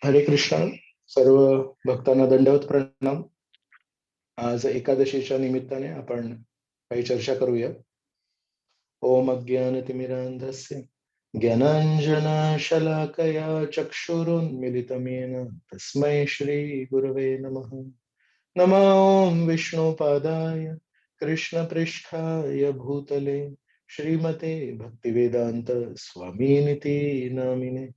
हरे कृष्ण. सर्व भक्तांना दंडवत प्रणाम. आज एकादशीच्या निमित्ताने आपण काही चर्चा करूया. ओम अज्ञानतिमिरान्धस्य ज्ञानाञ्जनशलाकया चक्षुरुन्मिलितमेन तस्मै श्री गुरवे नमः. नमो ओम विष्णुपादाय कृष्णपृष्ठाय भूतले श्रीमते भक्तिवेदांत स्वामीनिति नामिने.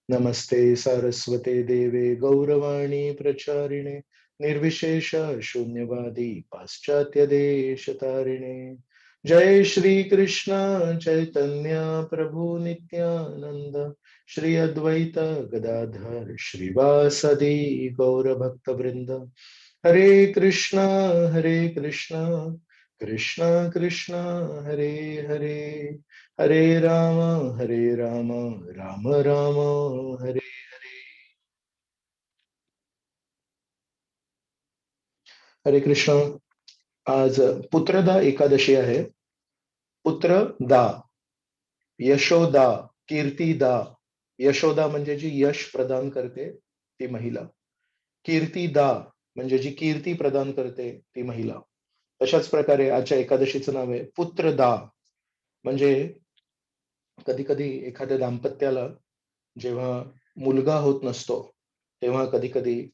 नमस्ते सारस्वते देवे गौरवाणी प्रचारिणे निर्विशेष शून्यवादी पाश्चात्य देशतारिणे. जय श्री कृष्ण चैतन्य प्रभु नित्यानंद श्री अद्वैत गदाधर श्रीवासदि गौर भक्त वृंद. हरे कृष्णा कृष्ण कृष्ण हरे हरे, हरे राम राम राम हरे हरे. हरे कृष्ण. आज पुत्रदा एकादशी आहे. पुत्रदा, यशोदा, कीर्तिदा. यशोदा म्हणजे जी यश प्रदान करते ती महिला. कीर्तिदा म्हणजे जी कीर्ती प्रदान करते ती महिला. तशाच प्रकारे आजच्या एकादशीचं नाव आहे पुत्रदा. म्हणजे कधी कधी एखाद्या दाम्पत्याला जेव्हा मुलगा होत नसतो तेव्हा कधी कधी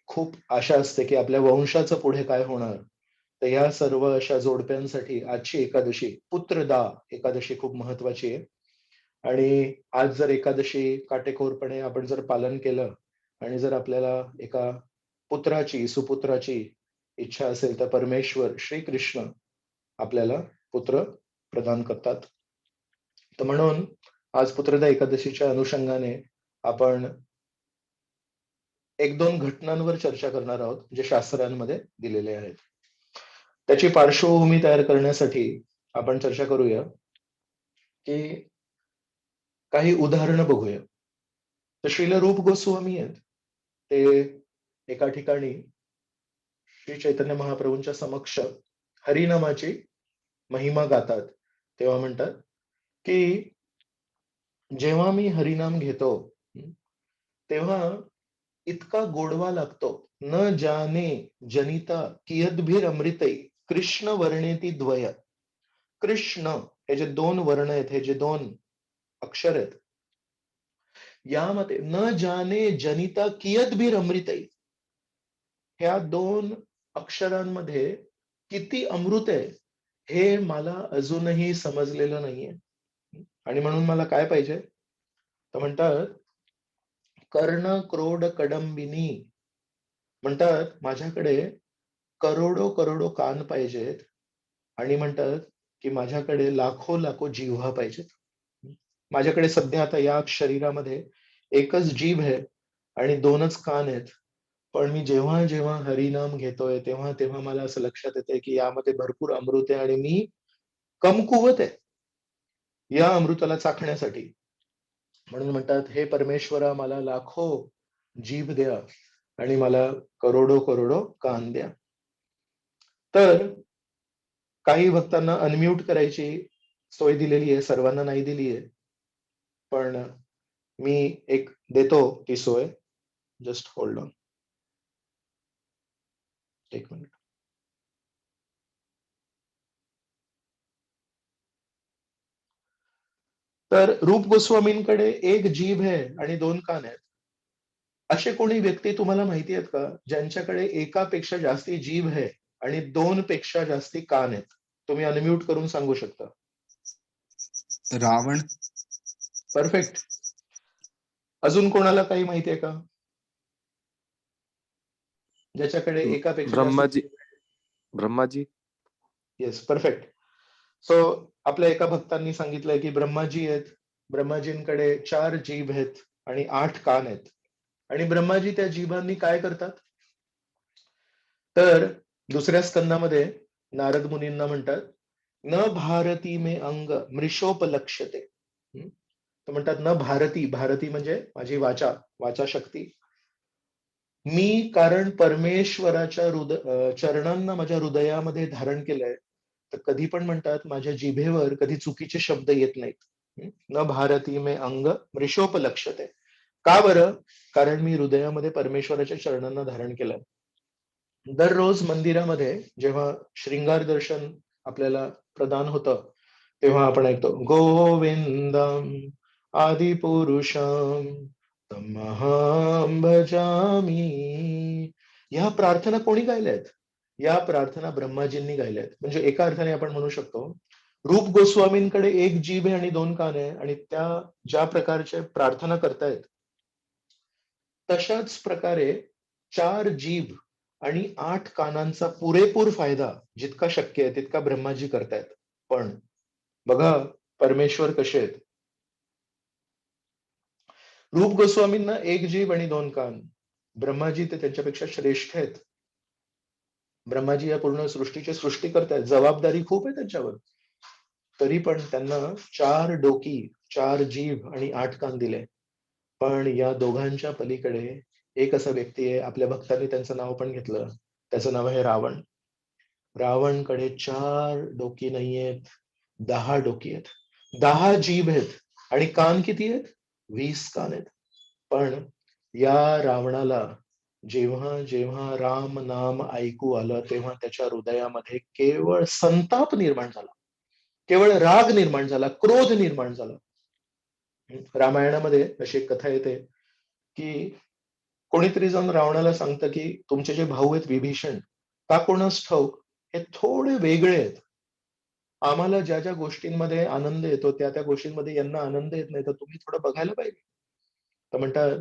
खूप आशा असते की आपल्या वंशाचं पुढे काय होणार. तर या सर्व अशा जोडप्यांसाठी आजची एकादशी पुत्रदा एकादशी खूप महत्वाची आहे. आणि आज जर एकादशी काटेकोरपणे आपण जर पालन केलं आणि जर आपल्याला एका पुत्राची सुपुत्राची इच्छा असेल तर परमेश्वर श्रीकृष्ण आपल्याला पुत्र प्रदान करतात. तर म्हणून आज पुत्रदा एकादशीच्या अनुषंगाने आपण एक दोन घटनांवर चर्चा करणार आहोत जे शास्त्रांमध्ये दिलेले आहेत. त्याची पार्श्वभूमी तयार करण्यासाठी आपण चर्चा करूया की काही उदाहरणं बघूया. तर श्रील रूप गोस्वामी आहेत ते एका ठिकाणी श्री चैतन्य महाप्रभूंच्या समक्ष हरिनामाची महिमा गातात. तेव्हा म्हणतात की जेव्हा मी हरिनाम घेतो तेव्हा इतका गोडवा लागतो. न जाने जनिता कियद्भिर अमृतई कृष्ण वर्णेती द्वय. कृष्ण हे जे दोन वर्ण आहेत, हे जे दोन अक्षर आहेत, यामध्ये न जाने जनिता कियद्भिर अमृतई, ह्या दोन अक्षरांमध्ये किती अमृत आहे हे मला अजूनही समजलेलं नाहीये. आणि म्हणून मला काय पाहिजे तर म्हणतात कर्ण क्रोड कडंबिनी. म्हणतात माझ्याकडे करोडो करोडो कान पाहिजेत आणि म्हणतात की माझ्याकडे लाखो लाखो जिव्हा पाहिजेत. माझ्याकडे सध्या आता या शरीरामध्ये एकच जीभ आहे आणि दोनच कान आहेत. पण मी जेव्हा जेव्हा हरिनाम घेतोय तेव्हा तेव्हा मला असं लक्षात येतंय की यामध्ये भरपूर अमृत आहे आणि मी कमकुवत आहे या अमृताला चाखण्यासाठी. म्हणून म्हणतात हे परमेश्वरा मला लाखो जीभ द्या आणि मला करोडो करोडो कान द्या. तर काही भक्तांना अनम्यूट करायची सोय दिलेली आहे, सर्वांना नाही दिली आहे, पण मी एक देतो ती सोय. जस्ट होल्ड ऑन, एक मिनिट. तर रूप गोस्वामींकडे एक जीभ आहे आणि दोन कान आहेत. असे कोणी व्यक्ती तुम्हाला माहिती आहेत का ज्यांच्याकडे एकापेक्षा जास्ती जीभ आहे आणि दोन पेक्षा जास्ती कान आहेत? तुम्ही अनम्यूट करून सांगू शकता. रावण. परफेक्ट. अजून कोणाला काही माहिती आहे का ज्याच्याकडे एकापेक्षा Brahmaji. Brahmaji. Yes, perfect. So आपल्या एका भक्तांनी सांगितलंय की ब्रह्माजी आहेत, ब्रह्माजींकडे 4 जीभ आहेत आणि 8 कान आहेत. आणि ब्रह्माजी त्या जीभांनी काय करतात तर दुसऱ्या स्कंदामध्ये नारद मुनींना म्हणतात न भारती मे अंग मृषोपलक्ष्यते. तर म्हणतात न भारती, भारती म्हणजे माझी वाचा, वाचा शक्ती. मी कारण परमेश्वराच्या चरणांना माझ्या हृदयामध्ये धारण केलंय, तर कधी पण म्हणतात माझ्या जिभेवर कधी चुकीचे शब्द येत नाहीत. न भारती मे अंग मृषोपलक्षते. का बरं? कारण मी हृदयामध्ये परमेश्वराच्या चरणांना धारण केलंय. दररोज मंदिरामध्ये जेव्हा शृंगार दर्शन आपल्याला प्रदान होतं, तेव्हा आपण ऐकतो गोविंदम आदिपुरुषम तमहं भजामी. ह्या प्रार्थना कोणी गायल्यात? या प्रार्थना ब्रह्माजींनी गायल्यात. म्हणजे एका अर्थाने आपण म्हणू शकतो, रूप गोस्वामींकडे एक जीभ आहे आणि दोन कान आहे आणि त्या ज्या प्रकारचे प्रार्थना करतायत, तशाच प्रकारे 4 जीभ आणि 8 कानांचा पुरेपूर फायदा जितका शक्य आहे तितका ब्रह्माजी करतायत. पण बघा परमेश्वर कसे आहेत. रूप गोस्वामींना एक जीभ आणि दोन कान. ब्रह्माजी ते त्यांच्यापेक्षा श्रेष्ठ आहेत. ब्रह्माजी या पूर्ण सृष्टीची सृष्टी करतायत. जबाबदारी खूप आहे त्यांच्यावर. तरी पण त्यांना 4 डोकी, 4 जीभ आणि 8 कान दिले. पण या दोघांच्या पलीकडे एक असा व्यक्ती आहे, आपल्या भक्तांनी त्यांचं नाव पण घेतलं. त्याचं नाव आहे रावण. रावणकडे 4 डोकी नाहीयेत, 10 डोकी आहेत. 10 जीभ आहेत आणि कान किती आहेत? 20 कान आहेत. पण या रावणाला जेव्हा जेव्हा राम नाम ऐकू आलं, तेव्हा त्याच्या हृदयामध्ये केवळ संताप निर्माण झाला. केवळ राग निर्माण झाला, क्रोध निर्माण झाला. रामायणामध्ये अशी एक कथा येते, की कोणीतरी जाऊन रावणाला सांगतं, की तुमचे जे भाऊ आहेत विभीषण, का कोणास ठाऊक हे थोडे वेगळे आहेत. आम्हाला ज्या ज्या गोष्टींमध्ये आनंद येतो, त्या त्या गोष्टींमध्ये यांना आनंद येत नाही, तर तुम्ही थोडं बघायला पाहिजे. तर म्हणतात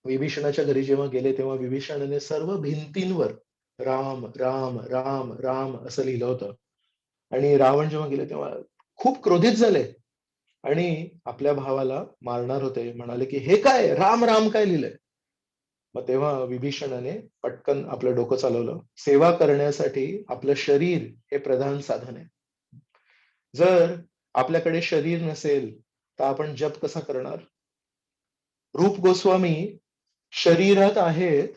विभीषणाच्या घरी जेव्हा गेले, तेव्हा विभीषणाने सर्व भिंतींवर राम, राम, राम, राम असं लिहिलं होतं. आणि रावण जेव्हा गेले तेव्हा खूप क्रोधित झाले आणि आपल्या भावाला मारणार होते. म्हणाले, की "हे काय? राम, राम काय लिहिलंय?" मग तेव्हा विभीषणाने पटकन आपलं डोकं चालवलं. सेवा करण्यासाठी आपलं शरीर हे प्रधान साधन आहे. जर आपल्याकडे शरीर नसेल, तर आपण जप कसा करणार? रूप गोस्वामी शरीरात आहेत,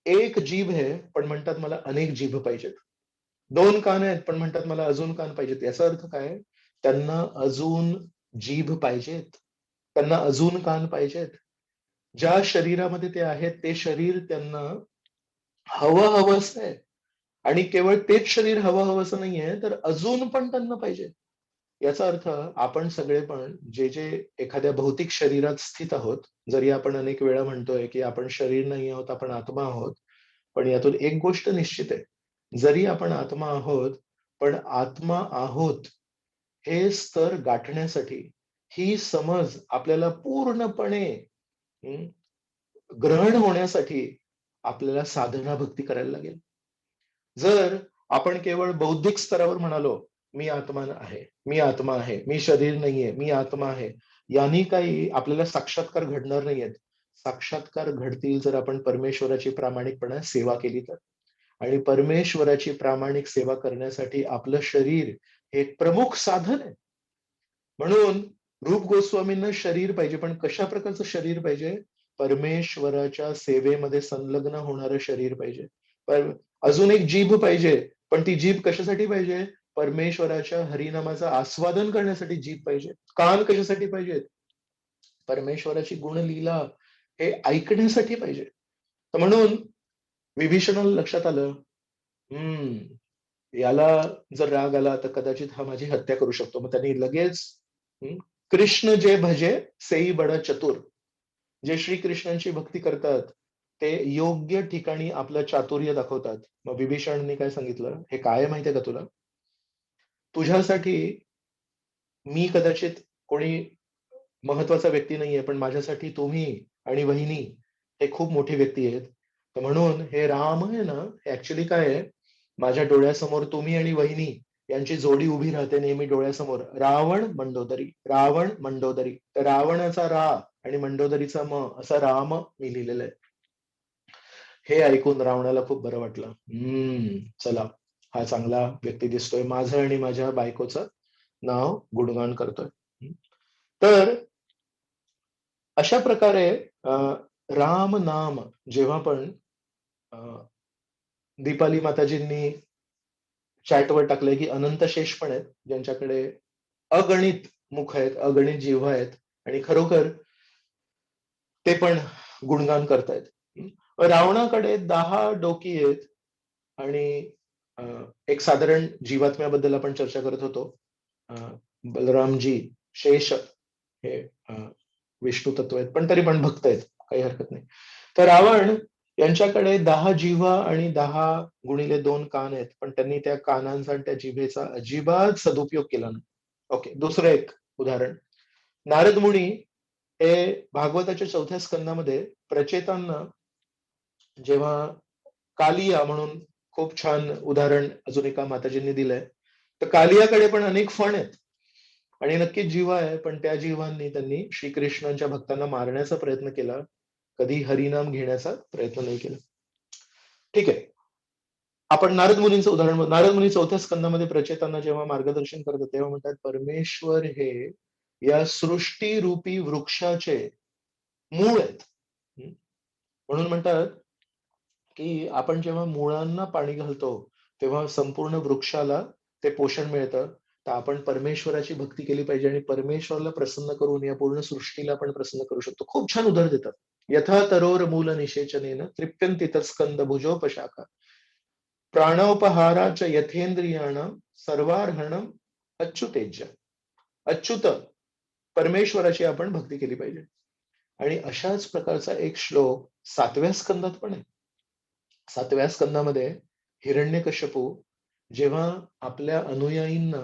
एक जीभ आहे, पण म्हणतात मला अनेक जीभ पाहिजेत. 2 कान आहेत, पण म्हणतात मला अजून कान पाहिजेत. याचा अर्थ काय? त्यांना अजून जीभ पाहिजेत. त्यांना अजून कान पाहिजेत. ज्या शरीरामध्ये ते आहेत, ते शरीर त्यांना हवं-हवंसं आहे. आणि केवळ तेच शरीर हवं-हवंसं नाहीये, तर अजून पण त्यांना पाहिजे. याचा अर्थ आपण सगळे पण जे जे एखाद्या भौतिक शरीरात स्थित आहोत, जरी आपण अनेक वेळा म्हणतोय, की आपण शरीर नाही आहोत, आपण आत्मा आहोत. पण यातून एक गोष्ट निश्चित आहे. जरी आपण आत्मा आहोत, पण आत्मा आहोत हे स्तर गाठण्यासाठी, ही समज आपल्याला पूर्णपणे हं, ग्रहण होण्यासाठी आपल्याला साधना भक्ती करायला लागेल. जर आपण केवळ बौद्धिक स्तरावर म्हणालो, "मी आत्मा आहे, मी आत्मा आहे, मी शरीर नाहीये, मी आत्मा आहे." यांनी काही आपल्याला साक्षात्कार घडणार नाहीयेत. साक्षात्कार घडतील जर आपण परमेश्वराची प्रामाणिकपणे सेवा केली तर. आणि परमेश्वराची प्रामाणिक सेवा करण्यासाठी आपलं शरीर हे एक प्रमुख साधन आहे. म्हणून रूप गोस्वामींना शरीर पाहिजे, पण कशा प्रकारचं शरीर पाहिजे? परमेश्वराच्या सेवेमध्ये संलग्न होणारं शरीर पाहिजे. पण अजून एक जीभ पाहिजे, पण ती जीभ कशासाठी पाहिजे? परमेश्वराच्या हरिनामाचं आस्वादन करण्यासाठी जीभ पाहिजे. कान कशासाठी पाहिजेत? परमेश्वराची गुणलीला हे ऐकण्यासाठी पाहिजे. तर म्हणून विभीषणाला लक्षात आलं, याला जर राग आला तर कदाचित हा माझी हत्या करू शकतो. मग त्यांनी लगेच हं, कृष्ण जे भजे सेई बड चतुर. जे श्रीकृष्णांची भक्ती करतात, ते योग्य ठिकाणी आपलं चातुर्य दाखवतात. मग विभीषणने काय सांगितलं, "हे काय आहे माहिती का तुला? तुझ्यासाठी मी कदाचित कोणी महत्वाचा व्यक्ती नाहीये, पण माझ्यासाठी तुम्ही आणि वहिनी हे खूप मोठी व्यक्ती आहेत. तर म्हणून हे राम आहे ना, हे ॲक्चुअली काय आहे, माझ्या डोळ्यासमोर तुम्ही आणि वहिनी यांची जोडी उभी राहते नेहमी डोळ्यासमोर. रावण, मंडोदरी, रावण, मंडोदरी. तर रावणाचा रा आणि मंडोदरीचा म असा राम मी लिहिलेला आहे. हे ऐकून रावणाला खूप बरं वाटलं. चला हा चांगला व्यक्ती दिसतोय. माझं आणि माझ्या बायकोचं नाव गुणगान करतोय. तर अशा प्रकारे राम नाम जेव्हा पण दीपाली माताजींनी चॅटवर टाकलंय की अनंत शेष पण आहेत ज्यांच्याकडे अगणित मुख आहेत, अगणित जिव्हा आहेत आणि खरोखर ते पण गुणगान करतायत. रावणाकडे 10 डोकी आहेत आणि अ, एक साधारण जीवात्म्याबद्दल आपण चर्चा करत होतो. अ, बलरामजी, शेष हे विष्णू तत्व आहेत, पण तरी पण भक्त आहेत, काही हरकत नाही. तर रावण यांच्याकडे 10 जिव्हा आणि 10 गुणिले 2 कान आहेत, पण त्यांनी त्या कानांचा आणि त्या जिभेचा अजिबात सदुपयोग केला नाही. ओके, दुसरं एक उदाहरण. नारद मुनी हे भागवताच्या 4थ्या स्कंदामध्ये प्रचेतांना जेव्हा कालिया म्हणून खूप छान उदाहरण अजून एका माताजींनी दिलंय. तर कालियाकडे पण अनेक फण आहेत आणि नक्कीच जिव्हा आहे, पण त्या जिव्हांनी त्यांनी श्रीकृष्णांच्या भक्तांना मारण्याचा प्रयत्न केला. कधी हरिनाम घेण्याचा प्रयत्न नाही केला. ठीक आहे. आपण नारद मुनींचं उदाहरण नारद मुनी 4थ्या स्कंदामध्ये प्रचेतांना जेव्हा मार्गदर्शन करतात, तेव्हा म्हणतात परमेश्वर हे या सृष्टीरूपी वृक्षाचे मूळ आहेत. म्हणून म्हणतात की आपण जेव्हा मुळांना पाणी घालतो, तेव्हा संपूर्ण वृक्षाला ते पोषण मिळतं. तर आपण परमेश्वराची भक्ती केली पाहिजे आणि परमेश्वराला प्रसन्न करून या पूर्ण सृष्टीला आपण प्रसन्न करू शकतो. खूप छान उदाहरण देतात. यथा तरोर मूल निषेचनेन तृप्यन्ति तत्स्कंद भुजोपशाखा प्राणोपहाराच यथेंद्रियाणाम सर्वार्हणम अच्युतेज्य. अच्युत परमेश्वराची आपण भक्ती केली पाहिजे. आणि अशाच प्रकारचा एक श्लोक 7व्या स्कंदात पण आहे. 7व्या स्कंदामध्ये हिरण्यकश्यपू जेव्हा आपल्या अनुयायींना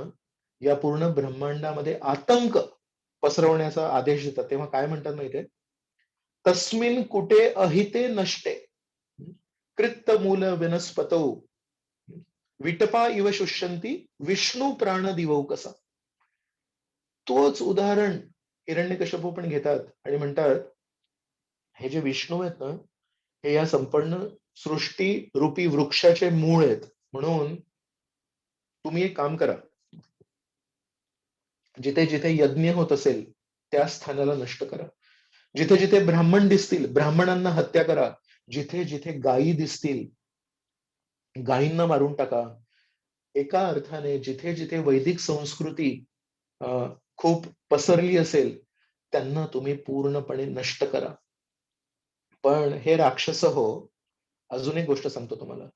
या पूर्ण ब्रह्मांडामध्ये आतंक पसरवण्याचा आदेश देतात, तेव्हा काय म्हणतात माहितीये? तस्मिन कुटे अहिते नष्टे कृत्त मूल वनस्पतौ विटपा इव शुष्यन्ति विष्णू प्राण दिवौ कसा. तोच उदाहरण हिरण्यकश्यपू पण घेतात आणि म्हणतात हे जे विष्णू आहेत ना, हे या संपूर्ण सृष्टी रूपी वृक्षाचे मूळ आहेत. म्हणून तुम्ही एक काम करा. जिथे जिथे यज्ञ होत असेल त्या स्थानाला नष्ट करा. जिथे जिथे ब्राह्मण दिसतील ब्राह्मणांना हत्या करा. जिथे जिथे गायी दिसतील गायींना मारून टाका. एका अर्थाने जिथे जिथे वैदिक संस्कृती अ, खूप पसरली असेल त्यांना तुम्ही पूर्णपणे नष्ट करा. पण हे राक्षस हो, अजून एक गोष्ट सांगतो तुम्हाला.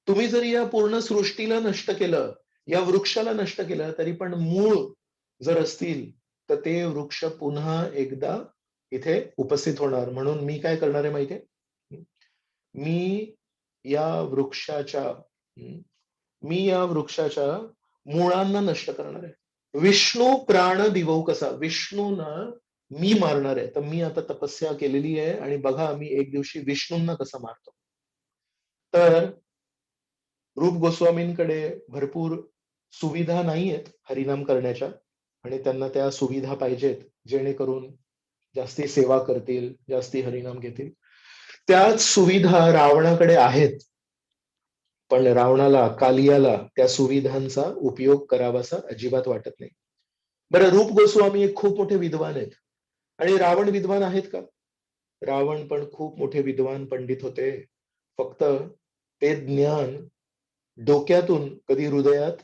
तुम्ही जरी या पूर्ण सृष्टीला नष्ट केलं, या वृक्षाला नष्ट केलं, तरी पण मूळ जर असतील, तर ते वृक्ष पुन्हा एकदा इथे उपस्थित होणार. म्हणून मी काय करणार आहे माहितीये? मी या वृक्षाच्या मी या वृक्षाच्या मुळांना नष्ट करणार आहे. विष्णू प्राण दिवौ कसा. विष्णूंना मी मारणार आहे. तर मी आता तपस्या केलेली आहे आणि बघा मी एक दिवशी विष्णूंना कसं मारतो. तर रूप गोस्वामींकडे भरपूर सुविधा नाहीयेत हरिनाम करण्याच्या आणि त्यांना त्या सुविधा पाहिजेत, जेणेकरून जास्ती सेवा करतील, जास्ती हरिनाम घेतील. त्याच सुविधा रावणाकडे आहेत. पण रावणाला, कालियाला त्या सुविधांचा उपयोग करावासा अजिबात वाटत नाही. बरं, रूप गोस्वामी एक खूप मोठे विद्वान आहेत. आणि रावण विद्वान आहेत का? रावण पण खूप मोठे विद्वान पंडित होते. फक्त ते ज्ञान डोक्यातून कधी हृदयात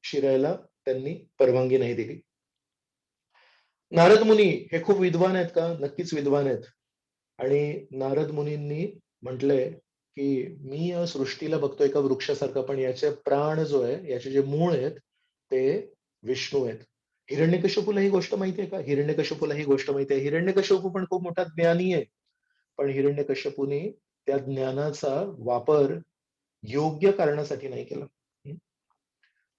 शिरायला त्यांनी परवानगी नाही दिली. नारद मुनी हे खूप विद्वान आहेत का? नक्कीच विद्वान आहेत. आणि नारद मुनींनी म्हटलंय, की मी या सृष्टीला बघतो एका वृक्षासारखं, पण याचे प्राण जो आहे, याचे जे मूळ आहेत, ते विष्णू आहेत. हिरण्यकश्यपूला ही गोष्ट माहिती आहे का? हिरण्यकश्यपूला ही गोष्ट माहिती आहे. हिरण्यकश्यपू पण खूप मोठा ज्ञानी आहे. पण हिरण्यकश्यपूने त्या ज्ञानाचा वापर योग्य कारणासाठी नाही केला. हं.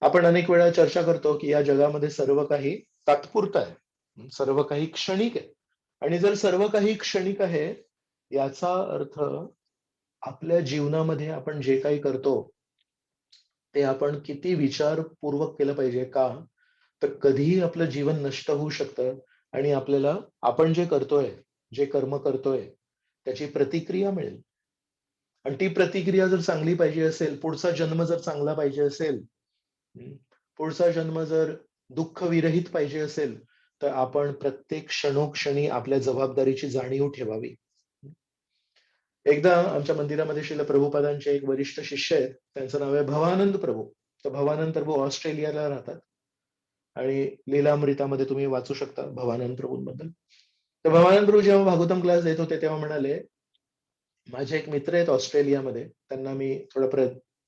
आपण अनेक वेळा चर्चा करतो, की या जगामध्ये सर्व काही तात्पुरतं आहे. सर्व काही क्षणिक आहे. आणि जर सर्व काही क्षणिक आहे, याचा अर्थ आपल्या जीवनामध्ये आपण जे काही करतो, ते आपण किती विचारपूर्वक केलं पाहिजे. का? तर कधीही आपलं जीवन नष्ट होऊ शकतं आणि आपल्याला आपण जे करतोय, जे कर्म करतोय, त्याची प्रतिक्रिया मिळेल. आणि ती प्रतिक्रिया जर चांगली पाहिजे असेल, पुढचा जन्म जर चांगला पाहिजे असेल, हं, पुढचा जन्म जर दुःख विरहित पाहिजे असेल, तर आपण प्रत्येक क्षणोक्षणी आपल्या जबाबदारीची जाणीव ठेवावी. एकदा आमच्या मंदिरामध्ये श्रील प्रभुपादांचे एक वरिष्ठ शिष्य आहेत. त्यांचं नाव आहे भवानंद प्रभू. तर भवानंद प्रभू ऑस्ट्रेलियाला राहतात आणि लीलामृतामध्ये तुम्ही वाचू शकता भवानंद प्रभूंबद्दल. तर भवानंद प्रभू जेव्हा भागवतम क्लास देत होते तेव्हा म्हणाले, माझे एक मित्र आहेत ऑस्ट्रेलियामध्ये. त्यांना मी थोडा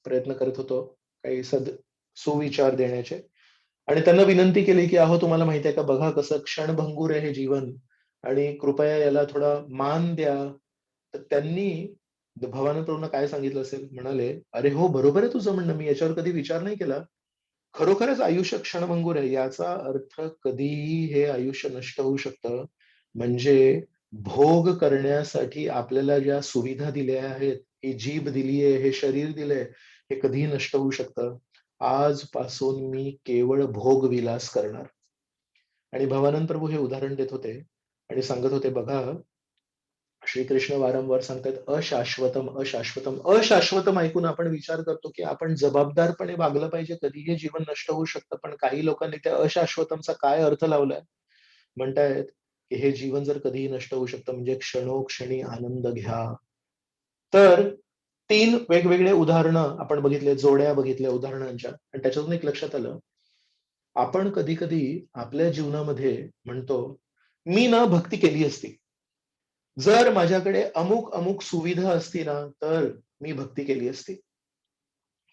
प्रयत्न करत होतो काही सुविचार देण्याचे. आणि त्यांना विनंती केली, की "अहो तुम्हाला माहिती आहे का बघा कसं क्षणभंगुर आहे हे जीवन आणि कृपया याला थोडा मान द्या." तर त्यांनी भवानंद प्रभूंना काय सांगितलं असेल? म्हणाले, "अरे हो, बरोबर आहे तुझं म्हणणं. मी याच्यावर कधी विचार नाही केला. खरोखरच आयुष्य क्षणभंगुर आहे. याचा अर्थ कधीही हे आयुष्य नष्ट होऊ शकतं. म्हणजे भोग करण्यासाठी आपल्याला ज्या सुविधा दिल्या आहेत, ही जीभ दिली आहे, हे शरीर दिलंय, हे कधीही नष्ट होऊ शकतं. आजपासून मी केवळ भोगविलास करणार." आणि भवानंद प्रभू हे उदाहरण देत होते आणि सांगत होते, "बघा, श्रीकृष्ण वारंवार सांगतात अशाश्वतम, अशाश्वतम. अशाश्वतम ऐकून आपण विचार करतो, की आपण जबाबदारपणे वागलं पाहिजे. कधीही जीवन नष्ट होऊ शकतं. पण काही लोकांनी त्या अशाश्वतमचा काय अर्थ लावलाय? म्हणतायत, की हे जीवन जर कधीही नष्ट होऊ शकतं म्हणजे क्षणोक्षणी आनंद घ्या. तर 3 वेगवेगळे उदाहरणं आपण बघितले, जोड्या बघितल्या उदाहरणांच्या आणि त्याच्यातून एक लक्षात आलं, आपण कधी-कधी आपल्या जीवनामध्ये म्हणतो, "मी ना भक्ती केली असती. जर माझ्याकडे अमुक-अमुक सुविधा असती ना, तर मी भक्ती केली असती."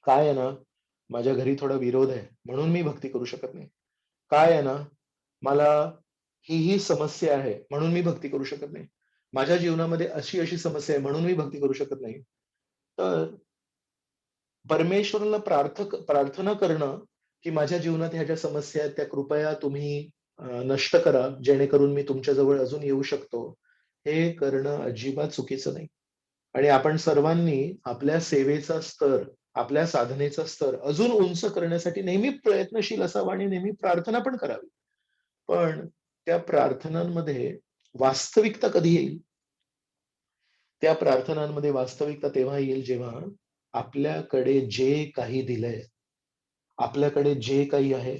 काय आहे ना, माझ्या घरी थोडा विरोध आहे, म्हणून मी भक्ती करू शकत नाही. काय आहे ना, मला ही समस्या आहे, म्हणून मी भक्ती करू शकत नाही. माझ्या जीवनामध्ये अशी समस्या आहे, म्हणून मी भक्ती करू शकत नाही. तर परमेश्वराला प्रार्थना करणं, की माझ्या जीवनात ह्या ज्या समस्या आहेत, त्या कृपया तुम्ही नष्ट करा, जेणेकरून मी तुमच्या जवळ अजून येऊ शकतो. हे करणं अजिबात चुकीचं नाही. आणि आपण सर्वांनी आपल्या सेवेचा स्तर, आपल्या साधनेचा स्तर अजून उंच करण्यासाठी नेहमी प्रयत्नशील असावं आणि नेहमी प्रार्थना पण करावी. पण त्या प्रार्थनांमध्ये वास्तविकता कधी येईल? त्या प्रार्थनांमध्ये वास्तविकता तेव्हा येईल जेव्हा आपल्याकडे जे काही दिलंय, आपल्याकडे जे काही आहे,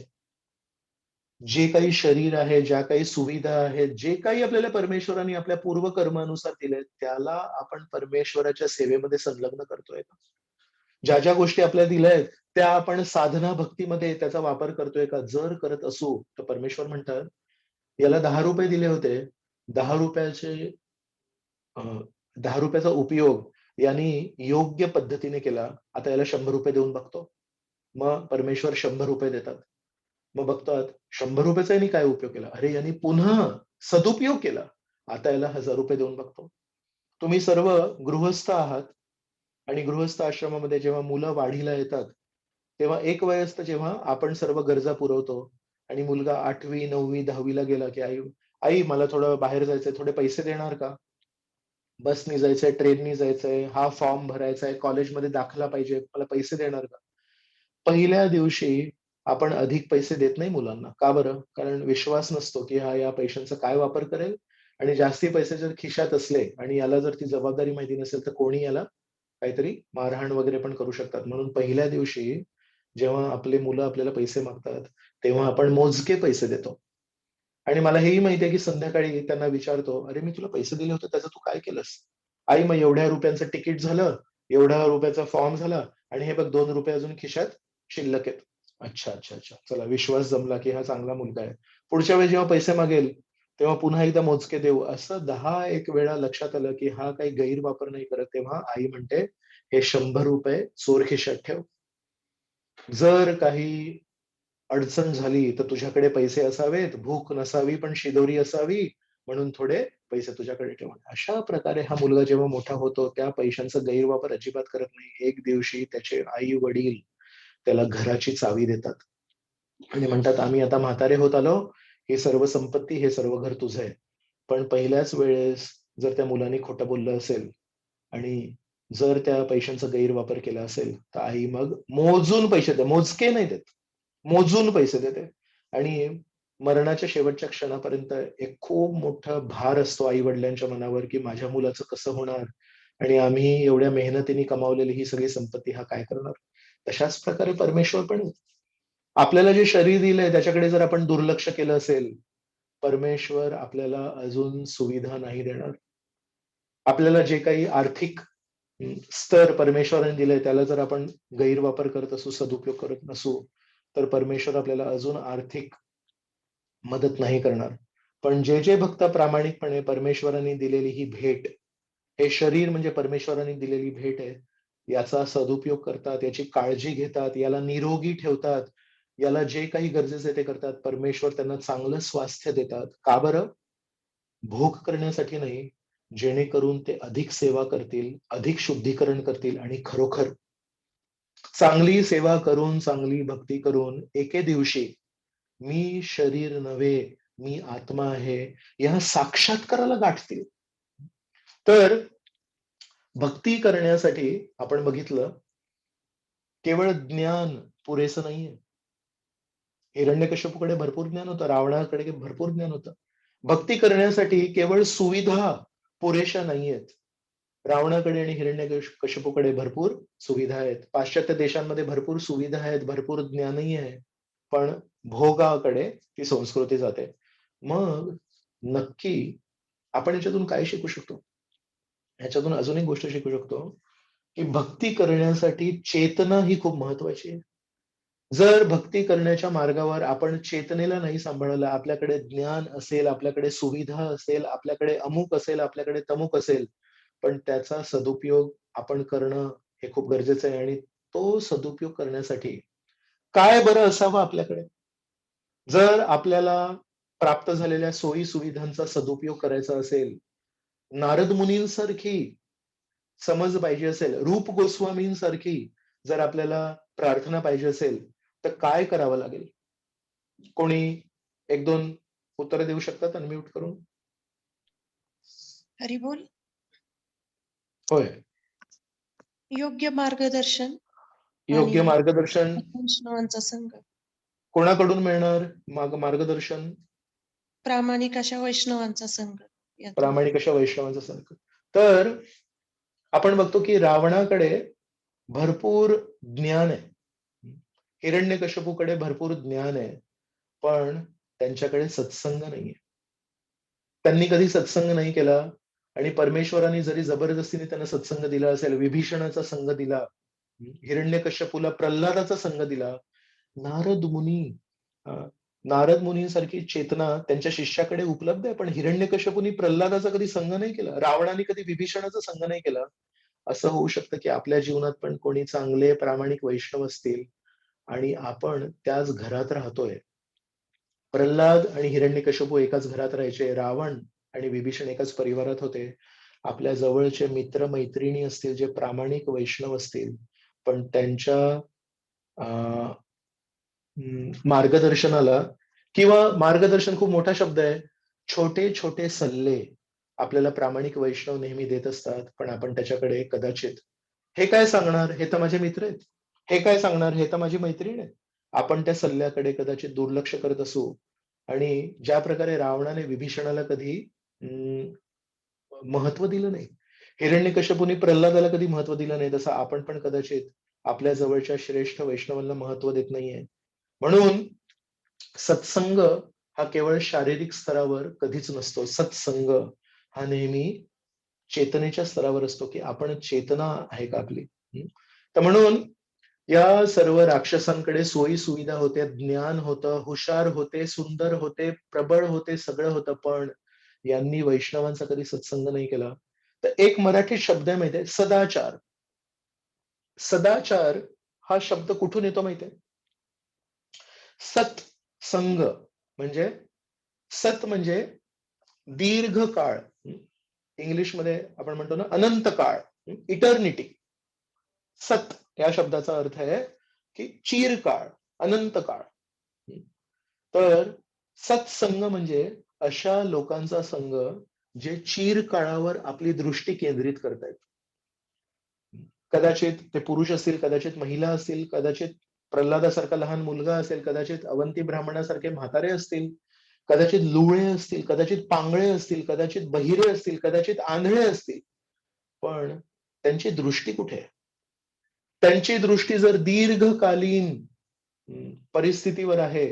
जे काही शरीर आहे, ज्या काही सुविधा आहेत, जे काही आपल्याला परमेश्वराने आपल्या पूर्वकर्मानुसार दिलंय, त्याला आपण परमेश्वराच्या सेवेमध्ये संलग्न करतोय का? ज्या गोष्टी आपल्याला दिल्या आहेत, त्या आपण साधना भक्तीमध्ये त्याचा वापर करतोय का? जर करत असू, तर परमेश्वर म्हणतात, "याला ₹10 दिले होते. ₹10 चे अ, ₹10 चा उपयोग याने योग्य पद्धतीने केला. आता याला ₹100 देऊन बघतो." मग परमेश्वर ₹100 देतात. मग बघतात ₹100 चा याने काय उपयोग केला? अरे, याने पुन्हा सदुपयोग केला. आता याला ₹1000 देऊन बघतो. तुम्ही सर्व गृहस्थ आहात आणि गृहस्थ आश्रमामध्ये जेव्हा मुलं वाढीला येतात, तेव्हा एक वय असतं जेव्हा आपण सर्व गरजा पुरवतो आणि मुलगा 8वी, 9वी, 10वी ला गेला, की "आई, आई मला थोडं बाहेर जायचंय, थोडे पैसे देणार का?" बसनी जायचंय, ट्रेननी जायचंय, हा फॉर्म भरायचा आहे, कॉलेजमध्ये दाखला पाहिजे, मला पैसे देणार का? पहिल्या दिवशी आपण अधिक पैसे देत नाही मुलांना. का बरं? कारण विश्वास नसतो, की हा या पैशांचा काय वापर करेल आणि जास्ती पैसे जर खिशात असले आणि याला जर ती जबाबदारी माहिती नसेल, तर कोणी याला काहीतरी मारहाण वगैरे पण करू शकतात. म्हणून पहिल्या दिवशी जेव्हा आपली मुलं आपल्याला पैसे मागतात, तेव्हा आपण मोजके पैसे देतो. आणि मला हेही माहिती आहे, की संध्याकाळी त्यांना विचारतो, "अरे, मी तुला पैसे दिले होते, त्याचं तू काय केलंस?" "आई, मग एवढ्या रुपयांचं तिकीट झालं, एवढ्या रुपयाचा फॉर्म झाला आणि हे बघ ₹2 अजून खिशात शिल्लक आहेत." "अच्छा, अच्छा, अच्छा. चला विश्वास जमला, की हा चांगला मुलगा आहे. पुढच्या वेळी जेव्हा पैसे मागेल, तेव्हा पुन्हा एकदा मोजके देऊ." असं 10 वेळा लक्षात आलं, की हा काही गैरवापर नाही करत. तेव्हा आई म्हणते, "हे ₹100 चोर खिशात ठेव. जर काही अडचण झाली तर तुझ्याकडे पैसे असावेत, भूक नसावी पण शिदोरी असावी, म्हणून थोडे पैसे तुझ्याकडे ठेव." अशा प्रकारे हा मुलगा जेव्हा मोठा होतो, त्या पैशांचा गैरवापर अजिबात करत नाही. एक दिवशी त्याचे आई-वडील त्याला घराची चावी देतात आणि म्हणतात, "आम्ही आता म्हातारे होत आलो. ही सर्व संपत्ती, हे सर्व घर तुझं आहे." पण पहिल्याच वेळेस जर त्या मुलाने खोटं बोललं असेल आणि जर त्या पैशांचा गैरवापर केला असेल, तर आई मग मोजून पैसे देते. मोजके नाही देत. मोजून पैसे देते आणि मरणाच्या शेवटच्या क्षणापर्यंत एक खूप मोठा भार असतो आई-वडिलांच्या मनावर, की माझ्या मुलाचं कसं होणार? आणि आम्ही एवढ्या मेहनतीने कमावलेली ही सगळी संपत्ती हा काय करणार? तशाच प्रकारे परमेश्वर पण आहे. आपल्याला जे शरीर दिलंय त्याच्याकडे जर आपण दुर्लक्ष केलं असेल, परमेश्वर आपल्याला अजून सुविधा नाही देणार. आपल्याला जे काही आर्थिक स्तर परमेश्वराने दिलंय त्याला जर आपण गैरवापर करत असू, सदुपयोग करत नसू, तर परमेश्वर आपल्याला अजून आर्थिक मदत नाही करणार. पण जे जे भक्त प्रामाणिकपणे परमेश्वराने दिलेली ही भेट, हे शरीर म्हणजे परमेश्वराने दिलेली भेट आहे, याचा सदुपयोग करतात, याची काळजी घेतात, याला निरोगी ठेवतात, याला जे काही गरजेचं आहे ते करतात. परमेश्वर त्यांना चांगलं स्वास्थ्य देतात. का बरं? भोग करण्यासाठी नाही, जेणेकरून ते अधिक सेवा करतील, अधिक शुद्धीकरण करतील आणि खरोखर चांगली सेवा करून, चांगली भक्ती करून एके दिवशी मी शरीर नव्हे, मी आत्मा आहे, या साक्षात्काराला गाठतील. तर भक्ती करण्यासाठी आपण बघितलं, केवळ ज्ञान पुरेसं नाहीये. हिरण्यकश्यपूकडे भरपूर ज्ञान होतं, रावणाकडे भरपूर ज्ञान होतं. भक्ती करण्यासाठी केवळ सुविधा पुरेशा नाहीयेत. रावणाकडे आणि हिरण्यकश्यपूकडे भरपूर सुविधा आहेत. पाश्चात्य देशांमध्ये भरपूर सुविधा आहेत, भरपूर ज्ञानही आहे. पण भोगाकडे ती संस्कृती जाते. मग नक्की आपण याच्यातून काय शिकू शकतो? ह्याच्यातून अजून एक गोष्ट शिकू शकतो, की भक्ती करण्यासाठी चेतना ही खूप महत्वाची आहे. जर भक्ती करण्याच्या मार्गावर आपण चेतनेला नाही सांभाळलं, आपल्याकडे ज्ञान असेल, आपल्याकडे सुविधा असेल, आपल्याकडे अमुक असेल, आपल्याकडे तमुक असेल, पण त्याचा सदुपयोग आपण करणं हे खूप गरजेचं आहे आणि तो सदुपयोग करण्यासाठी काय बरं असावं आपल्याकडे? जर आपल्याला प्राप्त झालेल्या सोयी-सुविधांचा सदुपयोग करायचा असेल, नारद मुनींसारखी समज पाहिजे असेल, रूप गोस्वामींसारखी जर आपल्याला प्रार्थना पाहिजे असेल, तर काय करावं लागेल? कोणी 1-2 उत्तरं देऊ शकतात अनम्यूट करून? हरिबोल. होय. योग्य मार्गदर्शन योग्य आणि मार्गदर्शन वैष्णवांचा संघ. कोणाकडून मिळणार मार्गदर्शन? प्रामाणिक अशा वैष्णवांचा संघ यातून. प्रामाणिक अशा वैष्णवांचा संघ. तर आपण बघतो की रावणाकडे भरपूर ज्ञान आहे. हिरण्यकश्यपूकडे भरपूर ज्ञान आहे. पण त्यांच्याकडे सत्संग नाहीये. त्यांनी कधी सत्संग नाही केला आणि परमेश्वराने जरी जबरदस्तीने त्यांना सत्संग दिला असेल, विभीषणाचा संग दिला, हिरण्यकश्यपूला प्रल्हादाचा संग दिला, नारद मुनी अ, नारद मुनींसारखी चेतना त्यांच्या शिष्याकडे उपलब्ध आहे, पण हिरण्यकश्यपूनी प्रल्हादाचा कधी संग नाही केला. रावणाने कधी विभीषणाचा संग नाही केला. असं होऊ शकतं, की आपल्या जीवनात पण कोणी चांगले प्रामाणिक वैष्णव असतील आणि आपण त्याच घरात राहतोय. प्रल्हाद आणि हिरण्यकश्यपू एकाच घरात राहायचे. रावण आणि विभीषण एकाच परिवारात होते. आपल्या जवळचे मित्र-मैत्रिणी असतील, जे प्रामाणिक वैष्णव असतील, पण त्यांच्या अ, मार्गदर्शनाला किंवा मार्गदर्शन खूप मोठा शब्द आहे. छोटे-छोटे सल्ले आपल्याला प्रामाणिक वैष्णव नेहमी देत असतात, पण आपण त्याच्याकडे कदाचित हे काय सांगणार? हे तर माझे मित्र आहेत. हे काय सांगणार? हे तर माझी मैत्रीण आहे. आपण त्या सल्ल्याकडे कदाचित दुर्लक्ष करत असू आणि ज्या प्रकारे रावणाने विभीषणाला कधी महत्त्व दिलं नाही. हिरण्यकश्यपूने प्रल्हादाला कधी महत्त्व दिलं नाही, तसं आपण पण कदाचित आपल्या जवळच्या श्रेष्ठ वैष्णवांना महत्त्व देत नाहीये. म्हणून सत्संग हा केवळ शारीरिक स्तरावर कधीच नसतो. सत्संग हा नेहमी चेतनेच्या स्तरावर असतो, की आपण चेतना आहे का आपली? तर म्हणून या सर्व राक्षसांकडे सोयी-सुविधा होत्या, ज्ञान होतं, हुशार होते, सुंदर होते, प्रबळ होते, सगळं होतं. पण यांनी वैष्णवांचा कधी सत्संग नाही केला. तर एक मराठी शब्द आहे माहिती आहे, सदाचार. सदाचार हा शब्द कुठून येतो माहिती आहे? सत्संग म्हणजे सत म्हणजे दीर्घ काळ. इंग्लिशमध्ये आपण म्हणतो ना अनंत काळ, इटर्निटी. सत या शब्दाचा अर्थ आहे की चिरकाळ, अनंत काळ. तर सत्संग म्हणजे अशा लोकांचा संघ जे चिरकाळावर आपली दृष्टी केंद्रित करतायत. कदाचित ते पुरुष असतील, कदाचित महिला असतील, कदाचित प्रल्हादासारखा लहान मुलगा असेल, कदाचित अवंती ब्राह्मणासारखे म्हातारे असतील, कदाचित लुळे असतील, कदाचित पांगळे असतील, कदाचित बहिरे असतील, कदाचित आंधळे असतील. पण त्यांची दृष्टी कुठे आहे? त्यांची दृष्टी जर दीर्घकालीन परिस्थितीवर आहे,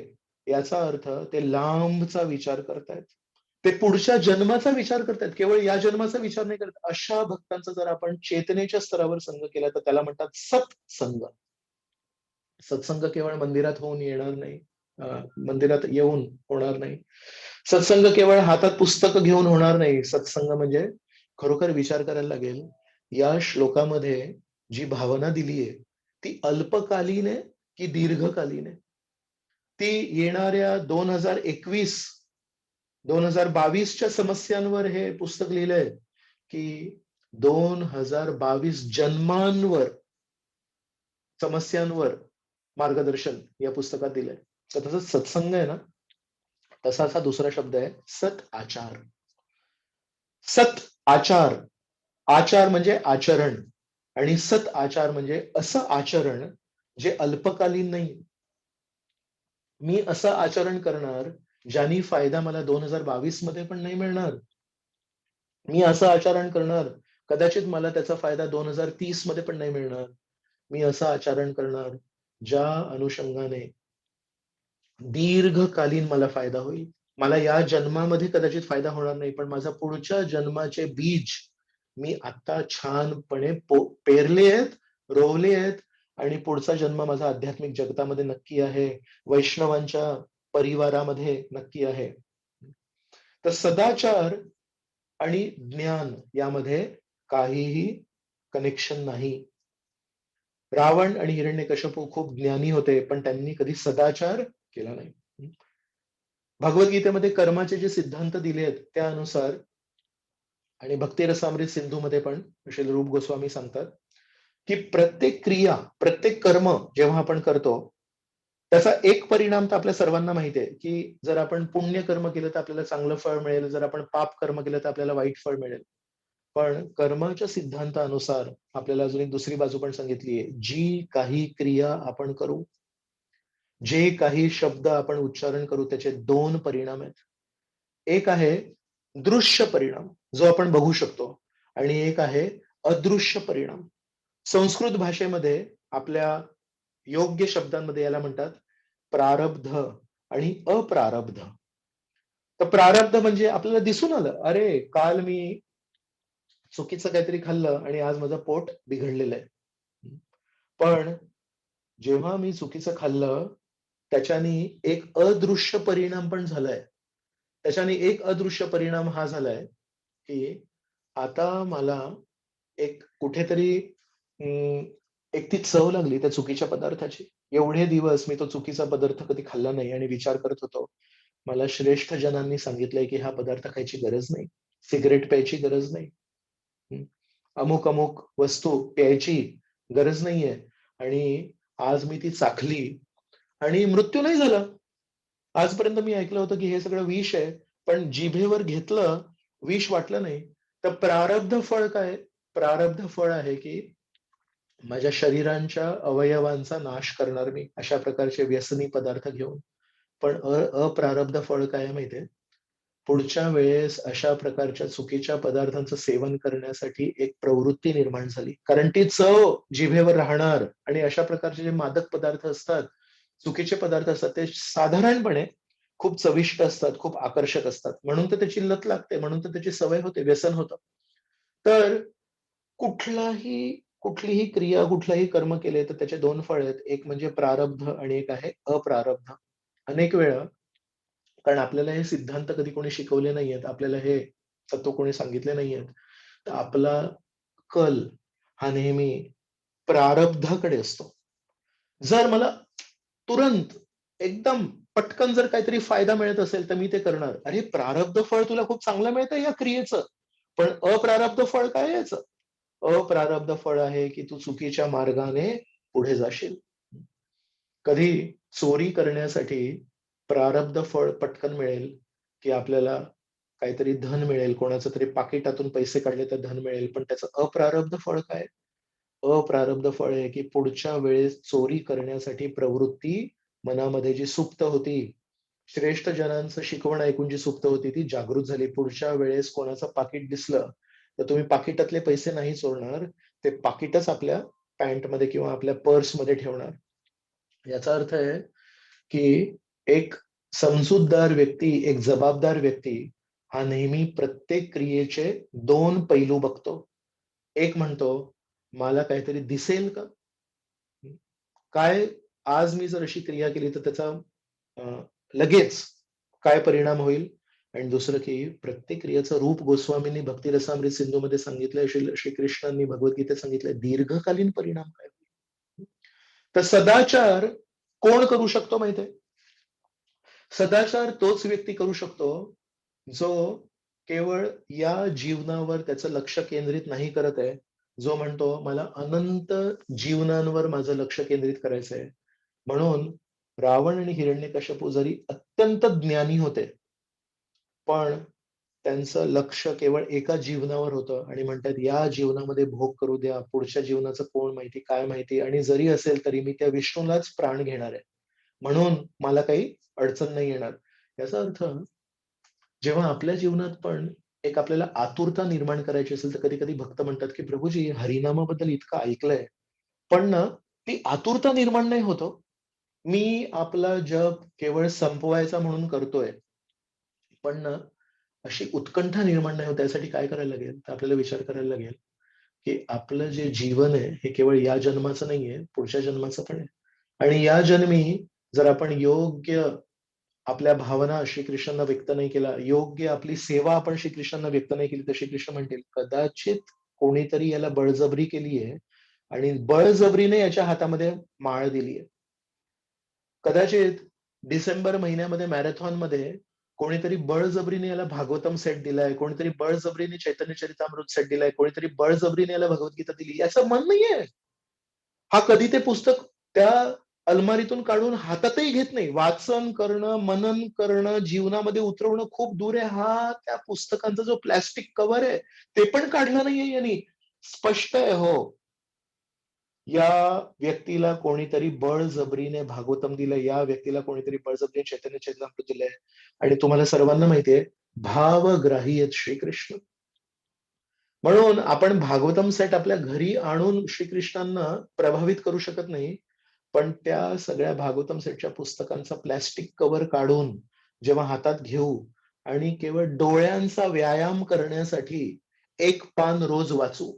याचा अर्थ ते लांबचा विचार करतायत. ते पुढच्या जन्माचा विचार करतात, केवळ या जन्माचा विचार नाही करत. अशा भक्तांचा जर आपण चेतनेच्या स्तरावर संग केला तर त्याला म्हणतात सत्संग. सत्संग केवळ मंदिरात होऊन येणार नाही, मंदिरात येऊन होणार नाही. सत्संग केवळ हातात पुस्तक घेऊन होणार नाही. सत्संग म्हणजे खरोखर विचार करायला लागेल, या श्लोकामध्ये जी भावना दिली आहे ती अल्पकालीन आहे की दीर्घकालीन आहे. ती येणाऱ्या 2022च्या समस्यांवर हे पुस्तक लिहिलंय की 2022 जन्मांवर समस्यांवर मार्गदर्शन या पुस्तकात दिलंय. तर तसं सत्संग आहे ना, तसाच हा दुसरा शब्द आहे सत आचार. सत आचार, आचार म्हणजे आचरण, आणि सत आचार म्हणजे असं आचरण जे अल्पकालीन नाही. मी असं आचरण करणार ज्यानी फायदा मला 2022 मध्ये पण नाही मिळणार. मी असं आचरण करणार कदाचित मला त्याचा फायदा 2030 मध्ये पण नाही मिळणार. मी असं आचरण करणार ज्या अनुषंगाने दीर्घकालीन मला फायदा होईल. मला या जन्मामध्ये कदाचित फायदा होणार नाही, पण माझा पुढच्या जन्माचे बीज मी आता छानपणे पेरले आहेत, रोवले आहेत, आणि पुढचा जन्म माझा आध्यात्मिक जगतामध्ये नक्की आहे, वैष्णवांच्या परिवारामध्ये नक्की आहे. तर सदाचार आणि ज्ञान यामध्ये काहीही कनेक्शन नाही. रावण आणि हिरण्यकश्यपू खूप ज्ञानी होते, पण त्यांनी कधी सदाचार केला नाही. भगवद्गीतेमध्ये कर्माचे जे सिद्धांत दिले आहेत त्यानुसार, आणि भक्ती रसामृत सिंधूमध्ये पण श्री रूप गोस्वामी सांगतात की प्रत्येक क्रिया, प्रत्येक कर्म जेव्हा आपण करतो त्याचा एक परिणाम तर आपल्या सर्वांना माहिती आहे की जर आपण पुण्य कर्म केलं तर आपल्याला चांगलं फळ मिळेल, जर आपण पाप कर्म केलं तर आपल्याला वाईट फळ मिळेल. पण कर्माच्या सिद्धांतानुसार आपल्याला अजून एक दुसरी बाजू पण सांगितली आहे. जी काही क्रिया आपण करू, जे काही शब्द आपण उच्चारण करू, त्याचे दोन परिणाम आहेत. एक आहे दृश्य परिणाम जो आपण बघू शकतो, आणि एक आहे अदृश्य परिणाम. संस्कृत भाषेमध्ये आपल्या योग्य शब्दांमध्ये याला म्हणतात प्रारब्ध आणि अप्रारब्ध. तर प्रारब्ध म्हणजे आपल्याला दिसून आलं, अरे काल मी चुकीचं काहीतरी खाल्लं आणि आज माझं पोट बिघडलेलं आहे. पण जेव्हा मी चुकीचं खाल्लं त्याच्याने एक अदृश्य परिणाम पण झालाय. त्याच्याने एक अदृश्य परिणाम हा झालाय की आता मला एक कुठेतरी एक ती चव लागली त्या चुकीच्या पदार्थाची. एवढे दिवस मी तो चुकीचा पदार्थ कधी खाल्ला नाही आणि विचार करत होतो, मला श्रेष्ठ जनांनी सांगितलंय की हा पदार्थ खायची गरज नाही, सिगरेट प्यायची गरज नाही, अमुक अमुक वस्तू प्यायची गरज नाहीये, आणि आज मी ती चाखली आणि मृत्यू नाही झाला. आजपर्यंत मी ऐकलं होतं की हे सगळं विष आहे, पण जिभेवर घेतलं, विष वाटलं नाही. तर प्रारब्ध फळ काय? प्रारब्ध फळ आहे की माझ्या शरीरांच्या अवयवांचा नाश करणार मी अशा प्रकारचे व्यसनी पदार्थ घेऊन. पण अप्रारब्ध फळ काय आहे माहितीये? पुढच्या वेळेस अशा प्रकारच्या चुकीच्या पदार्थांचं सेवन करण्यासाठी एक प्रवृत्ती निर्माण झाली. कारण ती चव जिभेवर राहणार, आणि अशा प्रकारचे जे मादक पदार्थ असतात, चुकीचे पदार्थ असतात, ते साधारणपणे खूप चविष्ट असतात, खूप आकर्षक असतात. म्हणून तर त्याची लत लागते, म्हणून तर त्याची सवय होते, व्यसन होतं. तर कुठलीही क्रिया, कुठलंही कर्म केले तर त्याचे दोन फळ आहेत. एक म्हणजे प्रारब्ध आणि एक आहे अप्रारब्ध. अनेक वेळा, कारण आपल्याला हे सिद्धांत कधी कोणी शिकवले नाहीयेत, आपल्याला हे तत्व कोणी सांगितले नाहीयेत. तर आपला कल हा नेहमी प्रारब्धाकडे असतो. जर मला तुरंत एकदम पटकन जर काहीतरी फायदा मिळत असेल तर मी ते करणार. अरे प्रारब्ध फळ तुला खूप चांगलं मिळतंय या क्रियेचं, पण अप्रारब्ध फळ काय आहे याचं? अप्रारब्ध फळ आहे की तू चुकीच्या मार्गाने पुढे जाशील. कधी चोरी करण्यासाठी प्रारब्ध फळ पटकन मिळेल की आपल्याला काहीतरी धन मिळेल, कोणाचं तरी पाकिटातून पैसे काढले तर धन मिळेल, पण त्याचं अप्रारब्ध फळ काय? अप्रारब्ध फळ आहे की पुढच्या वेळेस चोरी करण्यासाठी प्रवृत्ती मनामध्ये जी सुप्त होती, श्रेष्ठ जनांचं शिकवण ऐकून जी सुप्त होती ती जागृत झाली. पुढच्या वेळेस कोणाचं पाकिट दिसलं तर तुम्ही पाकिटातले पैसे नाही चोरणार, ते पाकिटच आपल्या पॅन्टमध्ये किंवा आपल्या पर्समध्ये ठेवणार. याचा अर्थ आहे की एक समजूतदार व्यक्ती, एक जबाबदार व्यक्ती हा नेहमी प्रत्येक क्रियेचे 2 पैलू बघतो. एक म्हणतो, मला काहीतरी दिसेल का? काय आज मी जर अशी क्रिया केली तर त्याचा लगेच काय परिणाम होईल? आणि दुसरं की प्रत्येक क्रियेचं रूप गोस्वामींनी भक्ती रसामृत सिंधूमध्ये सांगितलंय, श्रीकृष्णांनी भगवद्गीतेत सांगितलंय, दीर्घकालीन परिणाम काय होईल? तर सदाचार कोण करू शकतो माहितीये? सदाचार तोच व्यक्ती करू शकतो, जो केवळ या जीवनावर त्याचं लक्ष केंद्रित नाही करत आहे. जो म्हणतो, मला अनंत जीवनांवर माझं लक्ष केंद्रित करायचंय. म्हणून रावण आणि हिरण्यकश्यपू जरी अत्यंत ज्ञानी होते, पण त्यांचं लक्ष केवळ एका जीवनावर होतं आणि म्हणतात, "या जीवनामध्ये भोग करू द्या. पुढच्या जीवनाचं कोण माहिती, काय माहिती आणि जरी असेल तरी मी त्या विष्णूलाच प्राण घेणार आहे. म्हणून मला काही अडचण नाही येणार." याचा अर्थ जेव्हा आपल्या जीवनात पण एक आपल्याला आतुरता निर्माण करायची असेल, तर कधी-कधी भक्त म्हणतात, की "प्रभुजी, हरिनामाबद्दल इतकं ऐकलंय, पण ना ती आतुरता निर्माण नाही होत हो. मी आपला जप केवळ संपवायचा म्हणून करतोय, पण ना अशी उत्कंठा निर्माण नाही होत. त्यासाठी काय करायला लागेल? तर आपल्याला विचार करायला लागेल, की आपलं जे जीवन आहे, हे केवळ या जन्माचं नाहीये, पुढच्या जन्माचं पण आहे. आणि या जन्मी जर आपण योग्य आपल्या भावना श्रीकृष्णांना व्यक्त नाही केला, योग्य आपली सेवा आपण श्रीकृष्णांना व्यक्त नाही केली, तर श्रीकृष्ण म्हणतील, कदाचित कोणीतरी याला बळजबरी केली आहे आणि बळजबरीने याच्या हातामध्ये माळ दिली आहे. कदाचित डिसेंबर महिन्यामध्ये मॅरेथॉनमध्ये कोणीतरी बळजबरीने याला भागवतम सेट दिलाय, कोणीतरी बळजबरीने चैतन्य चरितामृत सेट दिलाय, कोणीतरी बळजबरीने याला भगवद्गीता दिली. याचं मन नाहीये. हा कधी ते पुस्तक त्या अलमारीतून काढून हातातही घेत नाही. वाचन करणं, मनन करणं, जीवनामध्ये उतरवणं खूप दूर आहे. हा त्या पुस्तकांचा जो प्लास्टिक कव्हर आहे, ते पण काढलं नाहीये यांनी. स्पष्ट आहे हो. या व्यक्तीला कोणीतरी बळजबरीने भागवतम दिलंय, या व्यक्तीला कोणीतरी बळजबरीने चैतन्य चरितामृत दिलंय आणि तुम्हाला सर्वांना माहितीये, भावग्राही आहेत श्रीकृष्ण. म्हणून आपण भागवतम सेट आपल्या घरी आणून श्रीकृष्णांना प्रभावित करू शकत नाही. पण त्या सगळ्या भागवतम सेटच्या पुस्तकांचा प्लास्टिक कव्हर काढून जेव्हा हातात घेऊ आणि केवळ डोळ्यांचा व्यायाम करण्यासाठी एक पान रोज वाचू.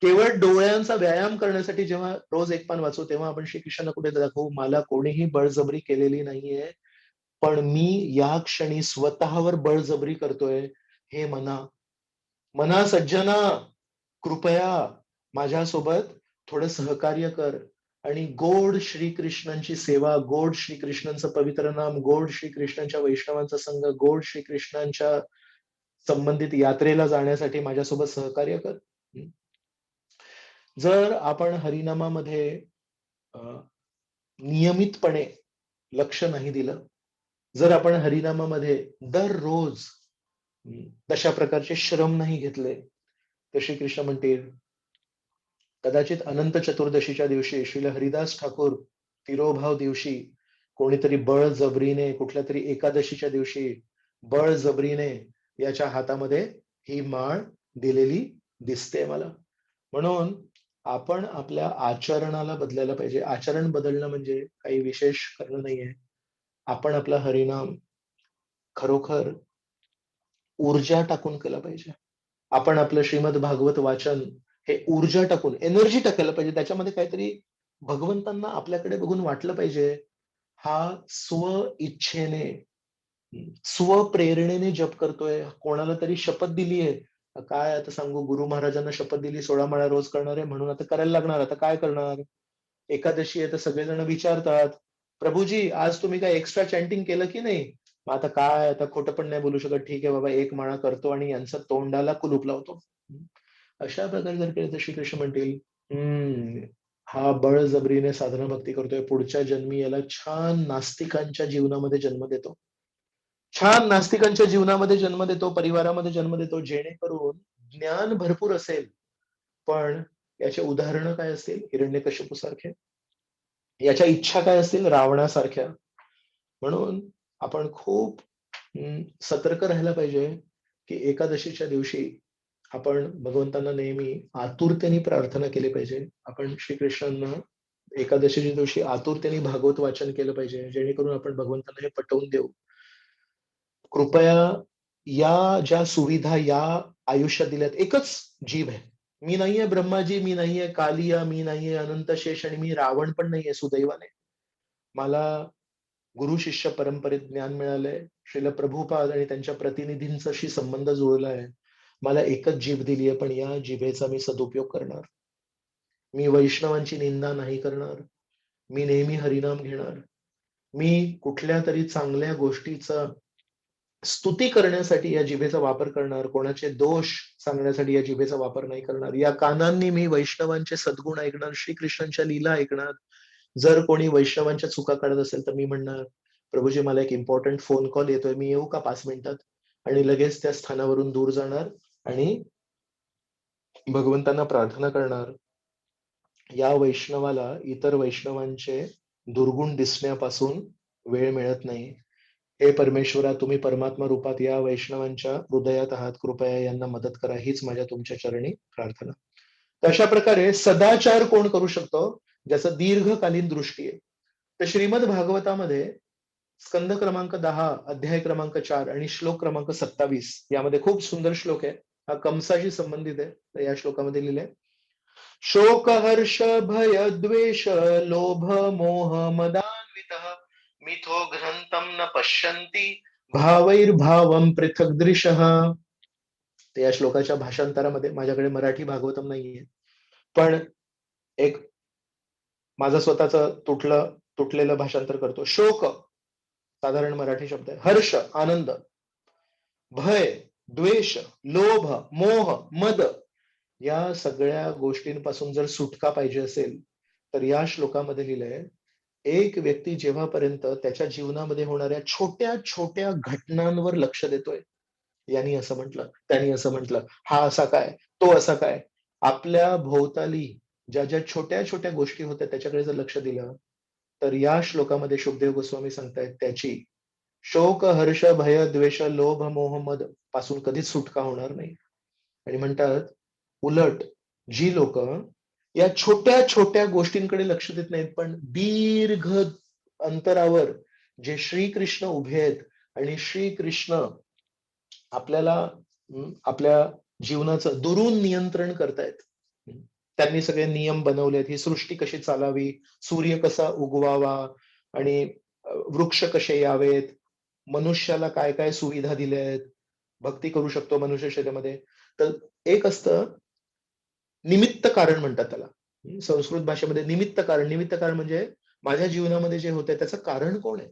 केवळ डोळ्यांचा व्यायाम करण्यासाठी जेव्हा रोज एक पान वाचू, तेव्हा आपण श्रीकृष्णांना कुठे दाखवू, मला कोणीही बळजबरी केलेली नाहीये. पण मी या क्षणी स्वतःवर बळजबरी करतोय. हे मना, मना सज्जना, कृपया माझ्यासोबत थोडं सहकार्य कर आणि गोड श्रीकृष्णांची सेवा, गोड श्रीकृष्णांचं पवित्र नाम, गोड श्रीकृष्णांच्या वैष्णवांचा संग, गोड श्रीकृष्णांच्या संबंधित यात्रेला जाण्यासाठी माझ्यासोबत सहकार्य कर. जर आपण हरिनामामध्ये अ, नियमितपणे लक्ष नाही दिलं, जर आपण हरिनामामध्ये दररोज तशा प्रकारचे श्रम नाही घेतले, तर श्रीकृष्ण म्हणतील, कदाचित अनंत चतुर्दशीच्या दिवशी श्रील हरिदास ठाकूर तिरोभाव दिवशी कोणीतरी बळजबरीने कुठल्यातरी एकादशीच्या दिवशी बळजबरीने याच्या हातामध्ये ही माळ दिलेली दिसते मला. म्हणून आपण आपल्या आचरणाला बदलायला पाहिजे. आचरण बदलणं म्हणजे काही विशेष करणं नाहीये. आपण आपला हरिनाम खरोखर ऊर्जा टाकून केला पाहिजे. आपण आपलं श्रीमद भागवत वाचन हे ऊर्जा टाकून, एनर्जी टाकायला पाहिजे. त्याच्यामध्ये काहीतरी भगवंतांना आपल्याकडे बघून वाटलं पाहिजे. हा स्व-इच्छेने, स्वप्रेरणेने जप करतोय. कोणाला तरी शपथ दिलीये. काय आता सांगू, गुरु महाराजांना शपथ दिली 16 माळा रोज करणार आहे म्हणून आता करायला लागणार. आता काय करणार? एकादशी आहे तर सगळेजण विचारतात, "प्रभुजी आज तुम्ही काय एक्स्ट्रा चॅन्टिंग केलं की नाही?" मग आता काय, आता खोटं पण नाही बोलू शकत. ठीक आहे बाबा, एक माळा करतो आणि यांच्या तोंडाला कुलूप लावतो. अशा प्रकारे जर केलं तर श्रीकृष्ण म्हणतील, हा बळजबरीने साधना भक्ती करतोय. पुढच्या जन्मी याला छान नास्तिकांच्या जीवनामध्ये जन्म देतो. छान नास्तिकांच्या जीवनामध्ये जन्म देतो, परिवारामध्ये जन्म देतो, जेणेकरून ज्ञान भरपूर असेल, पण याची उदाहरणं काय असतील? हिरण्यकशिपूसारखे. याच्या इच्छा काय असतील? रावणासारख्या. म्हणून आपण खूप सतर्क राहायला पाहिजे, की एकादशीच्या दिवशी आपण भगवंतांना नेहमी आतुरतेने प्रार्थना केली पाहिजे. आपण श्रीकृष्णांना एकादशीच्या दिवशी आतुरतेने भागवत वाचन केलं पाहिजे, जेणेकरून आपण भगवंतांना हे पटवून देऊ. कृपया या ज्या सुविधा या आयुष्यात दिल्यात, एकच जीव आहे. मी नाहीये ब्रह्माजी, मी नाहीये कालिया, मी नाहीये अनंत शेष आणि मी रावण पण नाहीये सुदैवाने. मला गुरु शिष्य परंपरेत ज्ञान मिळालंय. श्रील प्रभुपाद आणि त्यांच्या प्रतिनिधींचाशी संबंध जुळला आहे. मला एकच जीभ दिली आहे, पण या जिभेचा मी सदुपयोग करणार. मी वैष्णवांची निंदा नाही करणार. मी नेहमी हरिनाम घेणार. मी कुठल्या तरी चांगल्या गोष्टीचा स्तुती करण्यासाठी या जिभेचा वापर करणार. कोणाचे दोष सांगण्यासाठी या जिभेचा वापर नाही करणार. या कानांनी मी वैष्णवांचे सद्गुण ऐकणार, श्रीकृष्णांच्या लीला ऐकणार. जर कोणी वैष्णवांच्या चुका काढत असेल तर मी म्हणणार, प्रभूजी मला एक इम्पॉर्टंट फोन कॉल येतोय, मी येऊ का 5 मिनिटात? आणि लगेच त्या स्थानावरून दूर जाणार आणि भगवंतांना प्रार्थना करणार. या वैष्णवाला इतर वैष्णवांचे दुर्गुण दिसण्यापासून वेळ मिळत नाही. हे परमेश्वरा, तुम्ही परमात्मा रूपात या वैष्णवांच्या हृदयात आहात, कृपया यांना मदत करा, हीच माझ्या तुमच्या चरणी प्रार्थना. अशा प्रकारे सदाचार कोण करू शकतो? ज्याचं दीर्घकालीन दृष्टी आहे. तर श्रीमद भागवतामध्ये स्कंद क्रमांक 10, अध्याय क्रमांक 4 आणि श्लोक क्रमांक 27 यामध्ये खूप सुंदर श्लोक आहे. हा कंसाशी संबंधित आहे. तर या श्लोकामध्ये लिहिलंय, शोक हर्ष भय द्वेष लोभ मोह मदान्वितः मिथो घ्रंथम न पश्यन्ति भावैर्भावं पृथक् दृशः. तर या श्लोकाच्या भाषांतरामध्ये, माझ्याकडे मराठी भागवतम नाहीये, पण एक माझं स्वतःच तुटलेलं भाषांतर करतो. शोक साधारण मराठी शब्द आहे. हर्ष आनंद, भय द्वेष लोभ मोह मद, या सगळ्या गोष्टींपासून जर सुटका पाहिजे असेल तर या श्लोकामध्ये लिहिलंय, एक व्यक्ती जेव्हापर्यंत त्याच्या जीवनामध्ये होणाऱ्या छोट्या छोट्या घटनांवर लक्ष देतोय, यांनी असं म्हटलं, त्यांनी असं म्हटलं, हा असा काय, तो असा काय, आपल्या भोवताली ज्या ज्या छोट्या छोट्या गोष्टी होत्या त्याच्याकडे जर लक्ष दिलं, तर या श्लोकामध्ये शुभदेव गोस्वामी सांगतायत त्याची शोक हर्ष भय द्वेष लोभ मोह मद पासून कधीच सुटका होणार नाही. आणि म्हणतात, उलट जी लोक या छोट्या छोट्या गोष्टींकडे लक्ष देत नाहीत, पण दीर्घ अंतरावर जे श्रीकृष्ण उभे आहेत आणि श्रीकृष्ण आपल्याला आपल्या जीवनाचं दुरून नियंत्रण करतायत. त्यांनी सगळे नियम बनवलेत, ही सृष्टी कशी चालावी, सूर्य कसा उगवावा आणि वृक्ष कसे यावेत, मनुष्याला काय काय सुविधा दिल्या आहेत, भक्ती करू शकतो मनुष्य शरीरामध्ये. तर एक असतं निमित्त कारण म्हणतात त्याला. संस्कृत भाषेमध्ये निमित्त कारण म्हणजे माझ्या जीवनामध्ये जे होतंय त्याचं कारण कोण आहे?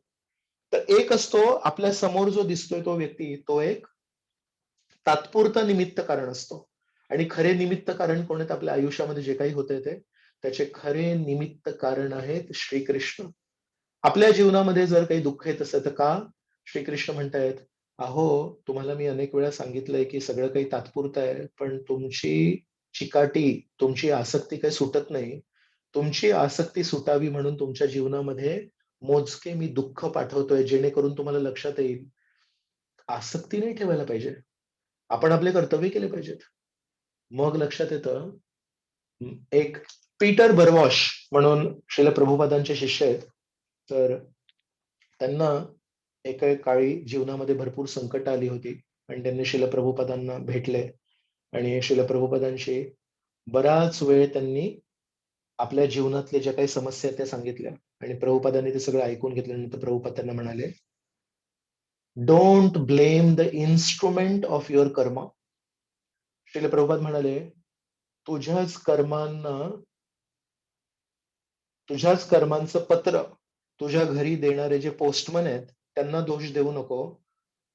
तर एक असतो आपल्या समोर जो दिसतोय तो व्यक्ती, तो एक तात्पुरता निमित्त कारण असतो. आणि खरे निमित्त कारण कोण आहेत? आपल्या आयुष्यामध्ये जे काही होतंय ते, त्याचे खरे निमित्त कारण आहेत श्रीकृष्ण. आपल्या जीवनामध्ये जर काही दुःख येत असेल तर का? श्रीकृष्ण म्हणतायत, अहो तुम्हाला मी अनेक वेळा सांगितलंय की सगळं काही तात्पुरतं आहे, पण तुमची चिकाटी, तुमची आसक्ती काही सुटत नाही. तुमची आसक्ती सुटावी म्हणून तुमच्या जीवनामध्ये मोजके मी दुःख पाठवतोय, जेणेकरून तुम्हाला लक्षात येईल, आसक्ती नाही ठेवायला पाहिजे. आपण आपले कर्तव्य केले पाहिजेत. मग लक्षात येतं, एक पीटर बर्वॉश म्हणून श्रील प्रभुपादांचे शिष्य आहेत. तर त्यांना एके काळी जीवनामध्ये भरपूर संकट आली होती आणि त्यांनी श्रील प्रभुपादांना भेटले आणि श्रील प्रभुपादांशी बराच वेळ त्यांनी आपल्या जीवनातल्या ज्या काही समस्या आहेत त्या सांगितल्या आणि प्रभुपादांनी ते सगळं ऐकून घेतल्यानंतर प्रभुपाद त्यांना म्हणाले, don't blame the instrument of your karma. Shrila Prabhupad म्हणाले, तुझ्याच कर्मांना, तुझ्याच कर्मांचं पत्र तुझ्या घरी देणारे जे पोस्टमन आहेत त्यांना दोष देऊ नको.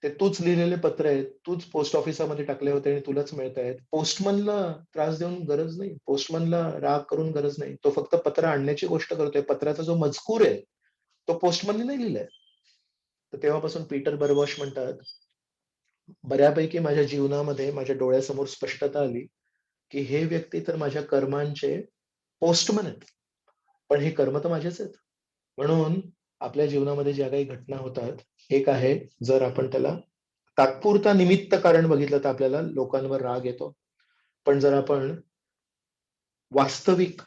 ते तूच लिहिलेले पत्र आहेत, तूच पोस्ट ऑफिसामध्ये टाकले होते आणि तुलाच मिळत आहेत. पोस्टमनला त्रास देऊन गरज नाही, पोस्टमनला राग करून गरज नाही. तो फक्त पत्र आणण्याची गोष्ट करतोय, पत्राचा जो मजकूर आहे तो पोस्टमनने नाही लिहिलाय. तर तेव्हापासून पीटर बर्वॉश म्हणतात, बऱ्यापैकी माझ्या जीवनामध्ये माझ्या डोळ्यासमोर स्पष्टता आली की हे व्यक्ती तर माझ्या कर्मांचे पोस्टमन आहेत, पण हे कर्म तर माझेच आहेत. म्हणून आपल्या जीवनामध्ये ज्या काही घटना होतात, एक आहे, जर आपण त्याला तात्पुरता निमित्त कारण बघितलं तर आपल्याला लोकांवर राग येतो. पण जर आपण वास्तविक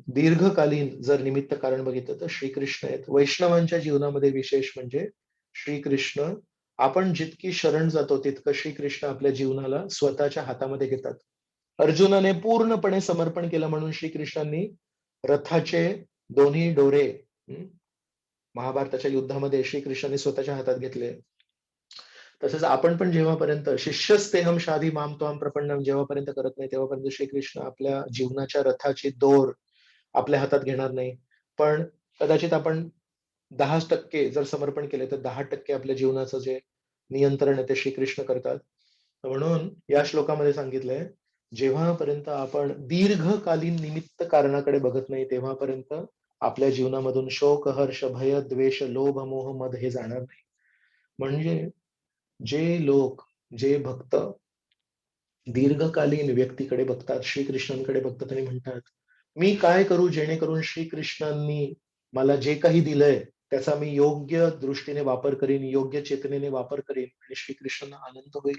दीर्घकालीन जर निमित्त कारण बघितलं तर श्रीकृष्ण आहेत. वैष्णवांच्या जीवनामध्ये विशेष म्हणजे श्रीकृष्ण आपण जितकी शरण जातो तितकं श्रीकृष्ण आपल्या जीवनाला स्वतःच्या हातामध्ये घेतात. अर्जुनाने पूर्णपणे समर्पण केलं म्हणून श्रीकृष्णांनी रथाचे दोन्ही डोरे महाभारताच्या युद्धामध्ये श्रीकृष्णांनी स्वतःच्या हातात घेतले. तसंच आपण पण जेव्हापर्यंत शिष्यस्तेहम शाधी माम त्वाम प्रपन्नम जेव्हापर्यंत करत नाही तेव्हापर्यंत श्रीकृष्ण आपल्या जीवनाच्या रथाची दोर आपल्या हातात घेणार नाही. पण कदाचित आपण 10% जर समर्पण केले तर 10% आपल्या जीवनाचं जे नियंत्रण आहे ते श्रीकृष्ण करतात. म्हणून या श्लोकामध्ये सांगितलंय, जेव्हापर्यंत आपण दीर्घकालीन निमित्त कारणाकडे बघत नाही तेव्हापर्यंत आपल्या जीवनामधून शोक, हर्ष, भय, द्वेष, लोभ, मोह, मद हे जाणार नाही. म्हणजे जे लोक, जे भक्त दीर्घकालीन व्यक्तीकडे बघतात, श्रीकृष्णांकडे बघतात आणि म्हणतात, मी काय करू जेणेकरून श्रीकृष्णांनी मला जे काही दिलंय त्याचा मी योग्य दृष्टीने वापर करीन, योग्य चेतनेने वापर करीन आणि श्रीकृष्णांना आनंद होईल.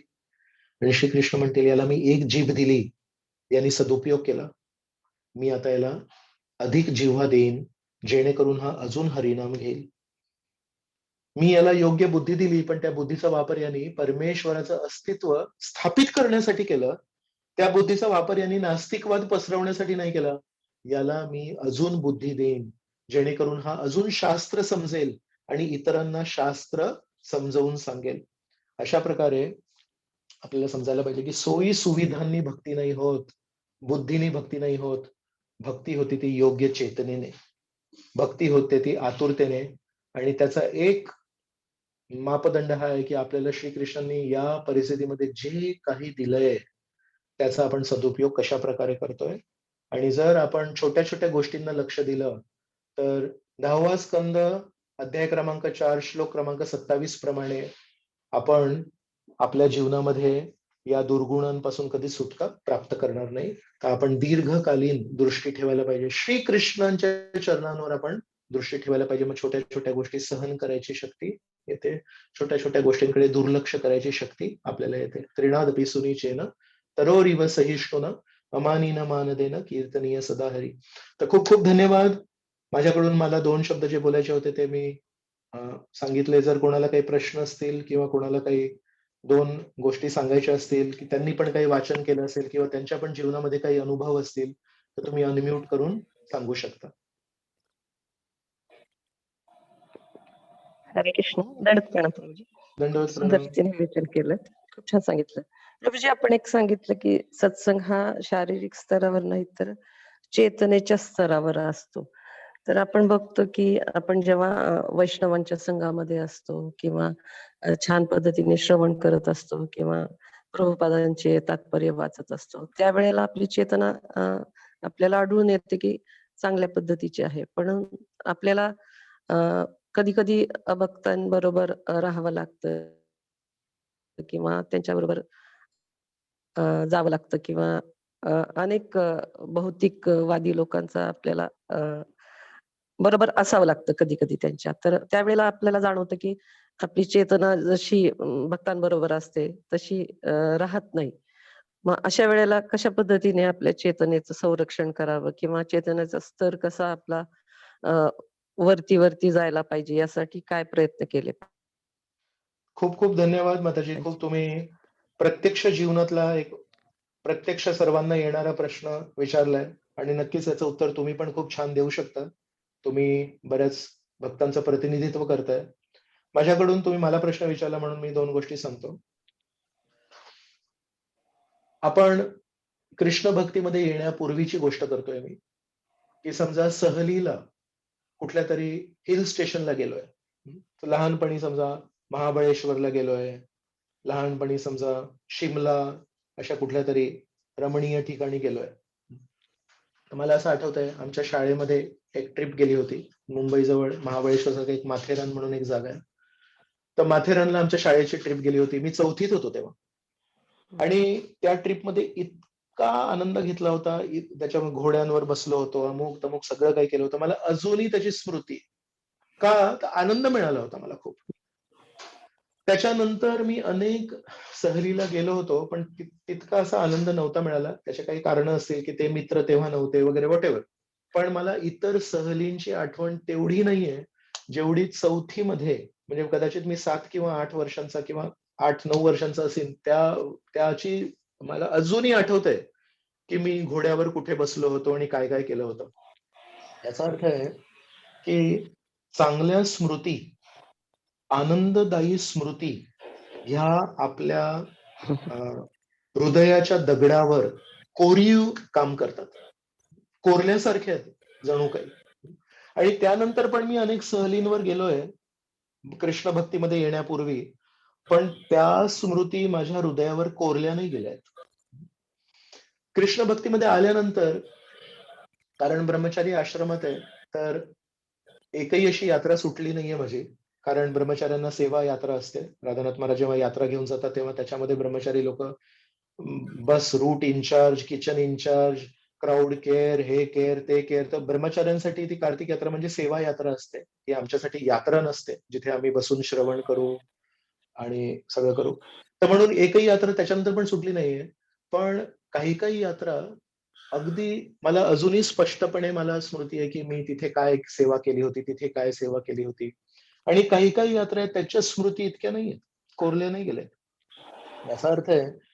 आणि श्रीकृष्ण म्हणतील, याला मी एक जीभ दिली, यांनी सदुपयोग केला. मी आता याला अधिक जिव्हा देईन, जेणेकरून हा अजून हरिनाम घेईल. मी याला योग्य बुद्धी दिली, पण त्या बुद्धीचा वापर यांनी परमेश्वराचं अस्तित्व स्थापित करण्यासाठी केलं. त्या बुद्धीचा वापर यांनी नास्तिकवाद पसरवण्यासाठी नाही केला. याला मी अजून बुद्धी देईन, जेणेकरून हा अजून शास्त्र समजेल आणि इतरांना शास्त्र समजावून सांगेल. अशा प्रकारे आपल्याला समजायला पाहिजे की सोयी सुविधांनी भक्ती नाही होत, बुद्धीने भक्ती नाही होत. भक्ती होती ती योग्य चेतनेने, भक्ती होते ती आतुरतेने. आणि त्याचा एक मापदंड हा आहे की आपल्याला श्रीकृष्णांनी या परिस्थितीमध्ये जे काही दिलंय त्याचा आपण सदुपयोग कशा प्रकारे करतोय. आणि जर आपण छोट्या छोट्या गोष्टींना लक्ष दिलं तर 10वा स्कंद अध्याय क्रमांक 4 श्लोक क्रमांक 27 प्रमाणे आपण आपल्या जीवनामध्ये या दुर्गुणांपासून कधी सुटका प्राप्त करणार नाही. तर आपण दीर्घकालीन दृष्टी ठेवायला पाहिजे. श्रीकृष्णांच्या चरणांवर आपण दृष्टी ठेवायला पाहिजे. मग छोट्या छोट्या गोष्टी सहन करायची शक्ती येते, छोट्या छोट्या गोष्टींकडे दुर्लक्ष करायची शक्ती आपल्याला येते. त्रिनादपि सुनीचेन तरोरिव सहिष्णुना अमानीन मानदेन कीर्तनीय सदा हरी. तर खूप खूप धन्यवाद. माझ्याकडून मला 2 शब्द जे बोलायचे होते ते मी सांगितले. जर कोणाला काही प्रश्न असतील किंवा कोणाला काही 2 गोष्टी सांगायच्या असतील की त्यांनी पण काही वाचन केलं असेल किंवा त्यांच्या पण जीवनामध्ये काही अनुभव असतील तर तुम्ही अनम्यूट करून सांगू शकता. हरे कृष्ण. दंडवत प्रणाम प्रभूजी. दंडवत सुंदर प्रणाम. रीतीने विवेचन केलं. खूप छान सांगितलं. प्रभूजी आपण एक सांगितलं की सत्संग हा शारीरिक स्तरावर नाही तर चेतनेच्या स्तरावर असतो. तर आपण बघतो की आपण जेव्हा वैष्णवांच्या संघामध्ये असतो किंवा छान पद्धतीने श्रवण करत असतो किंवा प्रभुपादांचे तात्पर्य वाचत असतो, त्यावेळेला आपली चेतना आपल्याला आढळून येते की चांगल्या पद्धतीची आहे. पण आपल्याला कधी कधी अभक्तांबरोबर राहावं लागतं किंवा त्यांच्याबरोबर जावं लागतं किंवा अनेक भौतिकवादी लोकांचा आपल्याला बरोबर असावं लागतं कधी कधी त्यांच्या. तर त्यावेळेला आपल्याला जाणवतं की आपली चेतना जशी भक्तांबरोबर असते तशी राहत नाही. मग अशा वेळेला कशा पद्धतीने आपल्या चेतनेचं संरक्षण करावं किंवा चेतनेचा स्तर कसा आपला अ, वरती वरती जायला पाहिजे यासाठी काय प्रयत्न केले खूप खूप धन्यवाद माताजी. खूप पाहिजे? तुम्ही प्रत्यक्ष जीवनातला एक प्रत्यक्ष सर्वांना येणारा प्रश्न विचारलाय आणि नक्कीच याचं उत्तर तुम्ही पण खूप छान देऊ शकता. तुम्ही बऱ्याच भक्तांचं प्रतिनिधित्व करताय. माझ्याकडून तुम्ही मला प्रश्न विचारला म्हणून मी 2 गोष्टी सांगतो. आपण कृष्ण भक्तीमध्ये येण्यापूर्वीची गोष्ट करतोय मी, की समजा सहलीला कुठल्यातरी हिल स्टेशनला गेलोय. तर लहानपणी समजा महाबळेश्वरला गेलोय, लहानपणी समजा शिमला अशा कुठल्यातरी रमणीय ठिकाणी गेलोय. तर मला असं आठवतंय आमच्या शाळेमध्ये एक ट्रिप गेली होती. मुंबईजवळ महाबळेश्वरचं एक माथेरान म्हणून एक जागा आहे. तर माथेरानला आमच्या शाळेची ट्रिप गेली होती. मी 4थीत होतो तेव्हा. आणि त्या ट्रिपमध्ये इतका आनंद घेतला होता. त्याच्यावर घोड्यांवर बसलो होतो. अमुक-तमुक सगळं काही केलं होतं. मला अजूनही त्याची स्मृती आहे. का? तर आनंद मिळाला होता मला खूप. त्याच्यानंतर मी अनेक सहलीला गेलो होतो, पण तितका असा आनंद नव्हता मिळाला. त्याचे काही कारणं असतील, की ते मित्र तेव्हा नव्हते वगैरे व्हॉटएव्हर. पण मला इतर सहलींची आठवण तेवढी नाहीये, जेवढी 4थी मध्ये म्हणजे कदाचित मी 7 किंवा 8 वर्षांचा किंवा 8-9 वर्षांचा असेन, त्याची मला अजूनही आठवतंय, की मी घोड्यावर कुठे बसलो होतो आणि काय-काय केलं होतं. याचा अर्थ आहे, की चांगल्या स्मृती, आनंददायी स्मृती ह्या आपल्या अ, हृदयाच्या दगडावर कोरीव काम करतात. कोरल्यासारखे आहेत जणू काही. आणि त्यानंतर पण मी अनेक सहलींवर गेलोय, कृष्ण भक्तीमध्ये येण्यापूर्वी. पण त्या स्मृती माझ्या हृदयावर कोरल्या नाही गेल्यात. कृष्ण भक्तीमध्ये आल्यानंतर, कारण ब्रह्मचारी आश्रमात आहे, तर एकही अशी यात्रा सुटली नाहीये माझी. कारण ब्रह्मचाऱ्यांना सेवा यात्रा असते. राधानाथ महाराज जेव्हा यात्रा घेऊन जातात, तेव्हा त्याच्यामध्ये ब्रह्मचारी लोकं bus route incharge, kitchen incharge, crowd care, हे केअर, ते केअर. तर ब्रह्मचाऱ्यांसाठी ती कार्तिक यात्रा म्हणजे सेवा यात्रा असते. ती आमच्यासाठी यात्रा नसते, जिथे आम्ही बसून श्रवण करू आणि सगळं करू. तर म्हणून एकही यात्रा त्याच्यानंतर पण सुटली नाहीये. पण काही-काही यात्रा अगदी मला अजूनही स्पष्टपणे मला स्मृती आहे, की मी तिथे काय सेवा केली होती, तिथे काय सेवा केली होती. आणि काही-काही यात्रा आहेत त्याच्या स्मृती इतक्या नाहीयेत, कोरल्या नाही गेल्यात. याचा अर्थ आहे,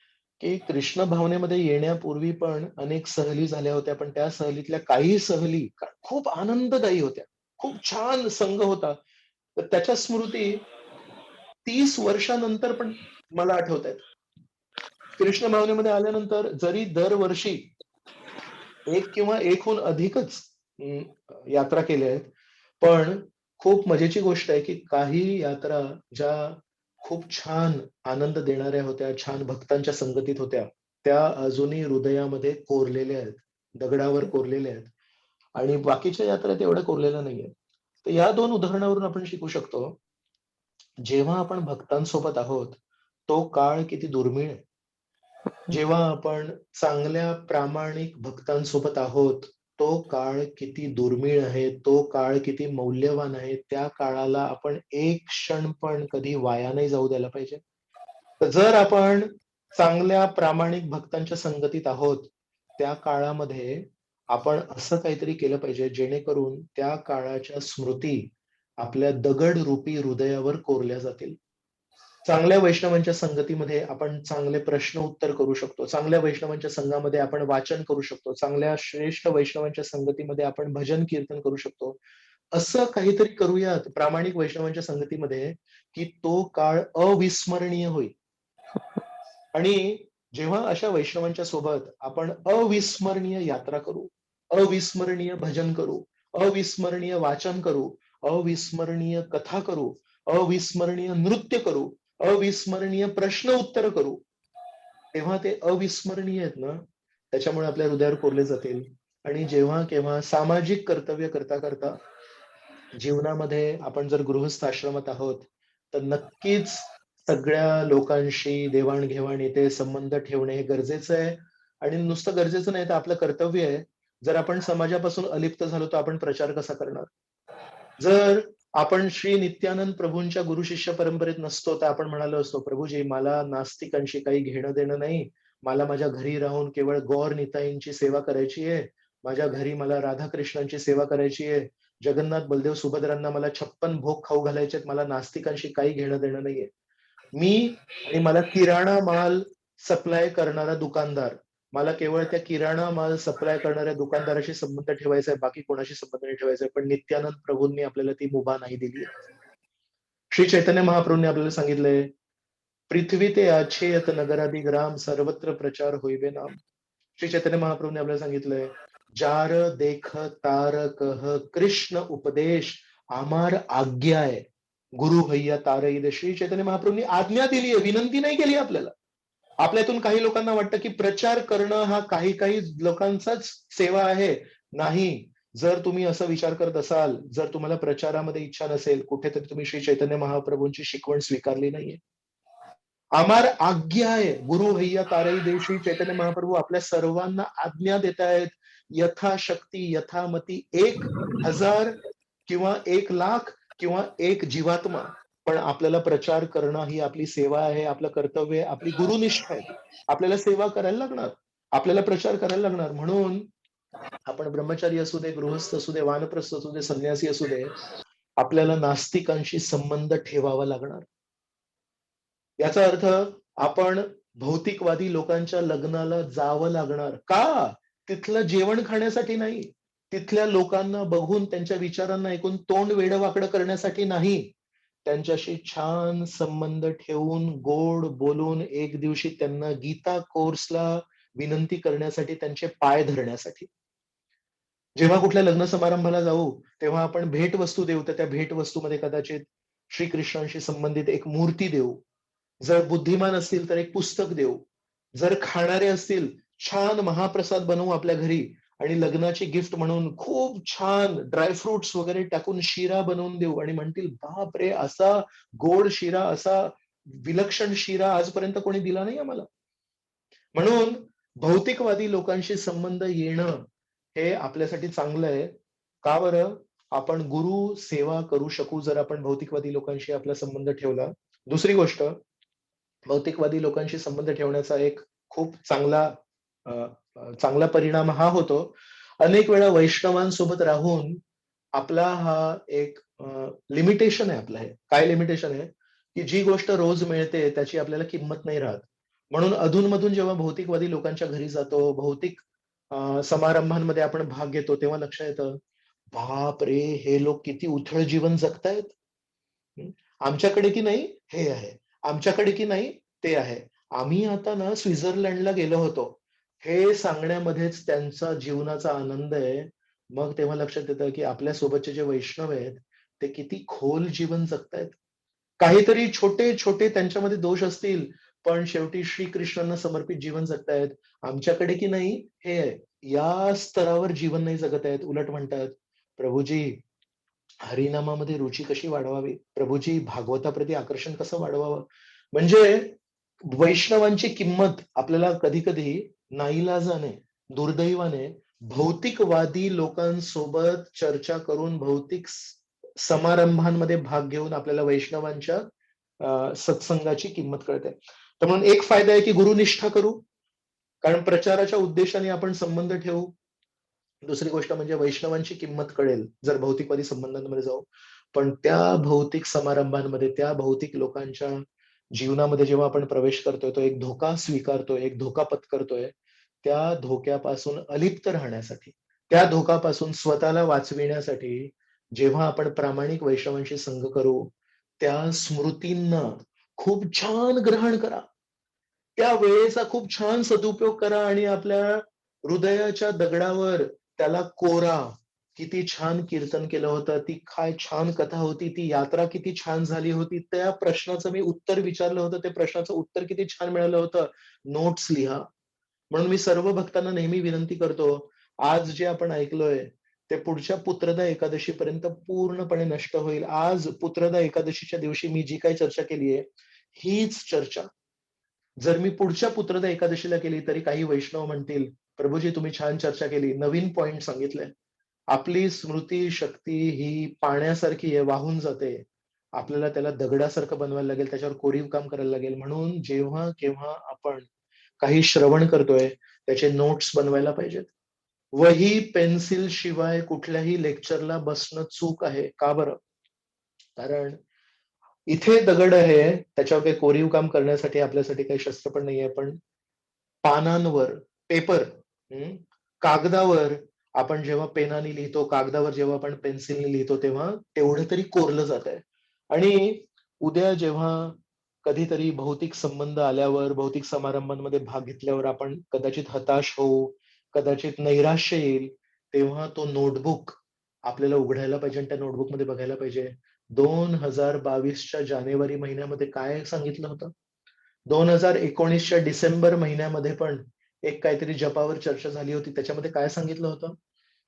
की कृष्ण भावनेमध्ये येण्यापूर्वी पण अनेक सहली झाल्या होत्या. पण त्या सहलीतल्या काही सहली खूप आनंददायी होत्या. खूप छान संघ होता. तर त्याच्या स्मृती 30 वर्षानंतर पण मला आठवतायत. कृष्ण भावनेमध्ये आल्यानंतर जरी दरवर्षी एक किंवा एकहून अधिकच यात्रा केल्या आहेत. पण खूप मजेची गोष्ट आहे, की काही यात्रा ज्या खूप छान आनंद देणाऱ्या होत्या, छान भक्तांच्या संगतीत होत्या, त्या अजूनही हृदयामध्ये कोरलेल्या आहेत. दगडावर कोरलेल्या आहेत आणि बाकीच्या यात्रा तेवढ्या कोरलेल्या नाहीयेत. तर या 2 उदाहरणावरून आपण शिकू शकतो, जेव्हा आपण भक्तांसोबत आहोत, तो काळ किती दुर्मिळ आहे. जेव्हा आपण चांगल्या प्रामाणिक भक्तांसोबत आहोत, तो काळ किती दुर्मिळ आहे, तो काळ किती मौल्यवान आहे. त्या काळाला आपण एक क्षण पण कधी वाया नाही जाऊ द्यायला पाहिजे. तर जर आपण चांगल्या प्रामाणिक भक्तांच्या संगतीत आहोत, त्या काळामध्ये आपण असं काहीतरी केलं पाहिजे, जेणेकरून त्या काळाच्या स्मृती आपल्या दगडरूपी हृदयावर कोरल्या जातील. चांगल्या वैष्णवांच्या संगतीमध्ये आपण चांगले प्रश्न उत्तर करू शकतो. चांगल्या वैष्णवांच्या संघामध्ये आपण वाचन करू शकतो. चांगल्या श्रेष्ठ वैष्णवांच्या संगतीमध्ये आपण भजन कीर्तन करू शकतो. असं काहीतरी करूयात प्रामाणिक वैष्णवांच्या संगतीमध्ये, की तो काळ अविस्मरणीय होईल. आणि जेव्हा अशा वैष्णवांच्या सोबत आपण अविस्मरणीय यात्रा करू, अविस्मरणीय भजन करू, अविस्मरणीय वाचन करू, अविस्मरणीय कथा करू, अविस्मरणीय नृत्य करू, अविस्मरणीय प्रश्न उत्तर करू, तेव्हा ते अविस्मरणीय आहेत ना, त्याच्यामुळे आपल्या हृदयावर कोरले जातील. आणि जेव्हा केव्हा सामाजिक कर्तव्य करता करता जीवनामध्ये आपण जर गृहस्थ आश्रमात आहोत, तर नक्कीच सगळ्या लोकांशी देवाण-घेवाण येते, संबंध ठेवणे हे गरजेचं आहे. आणि नुसतं गरजेचं नाही, तर आपलं कर्तव्य आहे. जर आपण समाजापासून अलिप्त झालो, तर आपण प्रचार कसा करणार? जर आपण श्री नित्यानंद प्रभूंच्या गुरु शिष्य परंपरेत नसतो, तर आपण म्हणालो असतो, "प्रभूजी, मला नास्तिकांशी काही घेणं-देणं नाही. मला माझ्या घरी राहून केवळ गौर निताईंची सेवा करायची आहे. माझ्या घरी मला राधाकृष्णांची सेवा करायची आहे. जगन्नाथ, बलदेव, सुभद्रांना मला 56 भोग खाऊ घालायचे आहेत. मला नास्तिकांशी काही घेणं-देणं नाहीये." मी आणि मला किराणा माल सप्लाय करणारा दुकानदार, मला केवळ त्या किराणा माल सप्लाय करणाऱ्या दुकानदाराशी संबंध ठेवायचा आहे, बाकी कोणाशी संबंध नाही ठेवायचा आहे. पण नित्यानंद प्रभूंनी आपल्याला ती मुभा नाही दिली आहे. श्री चैतन्य महाप्रभूंनी आपल्याला सांगितलंय, "पृथ्वी ते अच्छेयत नगरादी ग्राम सर्वत्र प्रचार होईबे नाम." श्री चैतन्य महाप्रभूंनी आपल्याला सांगितलंय, "जार देख तार कह कृष्ण उपदेश आमार आज्ञा आहे. गुरु हैया तारई दे." श्री चैतन्य महाप्रभूंनी आज्ञा दिली आहे, विनंती नाही केली आपल्याला. आपल्यातून काही लोकांना वाटतं, की प्रचार करणं हा काही लोकांचाच सेवा आहे. नाही. जर तुम्ही असा विचार करत असाल, जर तुम्हाला प्रचारामध्ये इच्छा नसेल, कुठेतरी तुम्ही श्री चैतन्य महाप्रभूंची शिकवण स्वीकारली नाहीये. आम्हार आज्ञा आहे. गुरु हैया तारई देव. श्री चैतन्य महाप्रभू आपल्या सर्वांना आज्ञा देत आहेत. यथाशक्ती, यथामती 1,000 किंवा 1,00,000 किंवा 1 जीवात्मा. पण आपल्याला प्रचार करणं ही आपली सेवा आहे, आपलं कर्तव्य आहे, आपली गुरुनिष्ठा आहे. आपल्याला सेवा करायला लागणार. आपल्याला प्रचार करायला लागणार. म्हणून आपण ब्रह्मचारी असू दे, गृहस्थ असू दे, वानप्रस्थ असू दे, संन्यासी असू दे, आपल्याला नास्तिकांशी संबंध ठेवावा लागणार. याचा अर्थ आपण भौतिकवादी लोकांच्या लग्नाला जावं लागणार. का? तिथलं जेवण खाण्यासाठी नाही. तिथल्या लोकांना बघून त्यांच्या विचारांना ऐकून तोंड वेडं-वाकडं करण्यासाठी नाही. त्यांच्याशी छान संबंध ठेवून, गोड बोलून एक दिवशी त्यांना गीता कोर्सला विनंती करण्यासाठी, त्यांचे पाय धरण्यासाठी. जेव्हा कुठल्या लग्न समारंभाला जाऊ, तेव्हा आपण भेटवस्तू देऊ, तर त्या भेटवस्तूमध्ये कदाचित श्रीकृष्णांशी संबंधित एक मूर्ती देऊ. जर बुद्धिमान असतील तर एक पुस्तक देऊ. जर खाणारे असतील, छान महाप्रसाद बनवू आपल्या घरी आणि लग्नाची गिफ्ट म्हणून खूप छान ड्रायफ्रुट्स वगैरे टाकून शिरा बनवून देऊ आणि म्हणतील, "बापरे! असा गोड शिरा, असा विलक्षण शिरा आजपर्यंत कोणी दिला नाही आम्हाला." म्हणून भौतिकवादी लोकांशी संबंध येणं हे आपल्यासाठी चांगलं आहे. का बरं? आपण गुरु सेवा करू शकू जर आपण भौतिकवादी लोकांशी आपला संबंध ठेवला. दुसरी गोष्ट, भौतिकवादी लोकांशी संबंध ठेवण्याचा एक खूप अ, चांगला परिणाम हा होतो. अनेक वेळा वैष्णवांसोबत राहून आपला हा एक लिमिटेशन आहे आपलं हे. काय लिमिटेशन आहे? की जी गोष्ट रोज मिळते त्याची आपल्याला किंमत नाही राहत. म्हणून अधून-मधून जेव्हा भौतिकवादी लोकांच्या घरी जातो, भौतिक समारंभांमध्ये आपण भाग घेतो, तेव्हा लक्षात येतं, बापरे! हे लोक किती उथळ जीवन जगतायत. हं. आमच्याकडे की नाही हे आहे. आमच्याकडे की नाही ते आहे. आम्ही आता ना स्वित्झर्लंडला गेलो होतो. हे सांगण्यामध्येच त्यांचा जीवनाचा आनंद आहे. मग तेव्हा लक्षात येतं, की आपल्या सोबतचे जे वैष्णव आहेत, ते किती खोल जीवन जगतायत. काहीतरी छोटे-छोटे त्यांच्यामध्ये दोष असतील, पण शेवटी श्रीकृष्णांना समर्पित जीवन जगतायत. आमच्याकडे की नाही हे आहे. या स्तरावर जीवन नाही जगत आहेत. उलट म्हणतात, "प्रभुजी, हरिनामामध्ये रुची कशी वाढवावी? प्रभूजी भागवताप्रती आकर्षण कसं वाढवावं?" म्हणजे वैष्णवांची किंमत आपल्याला कधी-कधी नाईलाजाने, दुर्दैवाने भौतिकवादी लोकांसोबत चर्चा करून भौतिक समारंभांमध्ये भाग घेऊन आपल्याला वैष्णवांच्या सत्संगाची किंमत कळते. तर म्हणून एक फायदा आहे की गुरुनिष्ठा करू, कारण प्रचाराच्या उद्देशाने आपण संबंध ठेवू. दुसरी गोष्ट म्हणजे वैष्णवांची किंमत कळेल जर भौतिकवादी संबंधांमध्ये जाऊ. पण त्या भौतिक समारंभांमध्ये, त्या भौतिक लोकांच्या जीवनामध्ये जेव्हा आपण प्रवेश करतोय, तो एक धोका स्वीकारतोय, एक धोका पत्करतोय. त्या धोक्यापासून अलिप्त राहण्यासाठी, त्या धोक्यापासून स्वतःला वाचविण्यासाठी जेव्हा आपण प्रामाणिक वैष्णवांशी संग करू, त्या स्मृतींना खूप छान ग्रहण करा. त्या वेळेचा खूप छान सदुपयोग करा आणि आपल्या हृदयाच्या दगडावर त्याला कोरा. किती छान कीर्तन केलं होतं, ती काय छान कथा होती, ती यात्रा किती छान झाली होती. त्या प्रश्नाचं मी उत्तर विचारलं होतं, त्या प्रश्नाचं उत्तर किती छान मिळालं होतं. नोट्स लिहा. म्हणून मी सर्व भक्तांना नेहमी विनंती करतो, आज जे आपण ऐकलोय, ते पुढच्या पुत्रदा एकादशीपर्यंत पूर्णपणे नष्ट होईल. आज पुत्रदा एकादशीच्या दिवशी मी जी काही चर्चा केली आहे, हीच चर्चा जर मी पुढच्या पुत्रदा एकादशीला केली तरी काही वैष्णव म्हणतील, "प्रभूजी तुम्ही छान चर्चा केली. नवीन पॉइंट सांगितले." आपली स्मृती शक्ती ही पाण्यासारखी आहे, वाहून जाते. आपल्याला त्याला दगडासारखं बनवायला लागेल, त्याच्यावर कोरीव काम करायला लागेल. म्हणून जेव्हा-केव्हा आपण काही श्रवण करतोय, त्याचे नोट्स बनवायला पाहिजेत. वही, पेन्सिल शिवाय कुठल्याही लेक्चरला बसणं चूक आहे. का बरं? कारण इथे दगड आहे, त्याच्यावर काही कोरीव काम करण्यासाठी आपल्यासाठी काही शस्त्र पण नाहीये. पण पानांवर, पेपर, हं, कागदावर आपण जेव्हा पेनाने लिहितो, कागदावर जेव्हा आपण पेन्सिलने लिहितो, तेव्हा तेवढं तरी कोरलं जातंय. आणि उद्या जेव्हा कधीतरी भौतिक संबंध आल्यावर, भौतिक समारंभांमध्ये भाग घेतल्यावर आपण कदाचित हताश होऊ, कदाचित नैराश्य येईल, तेव्हा तो नोटबुक आपल्याला उघडायला पाहिजे आणि त्या नोटबुकमध्ये बघायला पाहिजे, 2022च्या जानेवारी महिन्यामध्ये काय सांगितलं होतं? 2019च्या डिसेंबर महिन्यामध्ये पण एक काहीतरी जपावर चर्चा झाली होती. त्याच्यामध्ये काय सांगितलं होतं?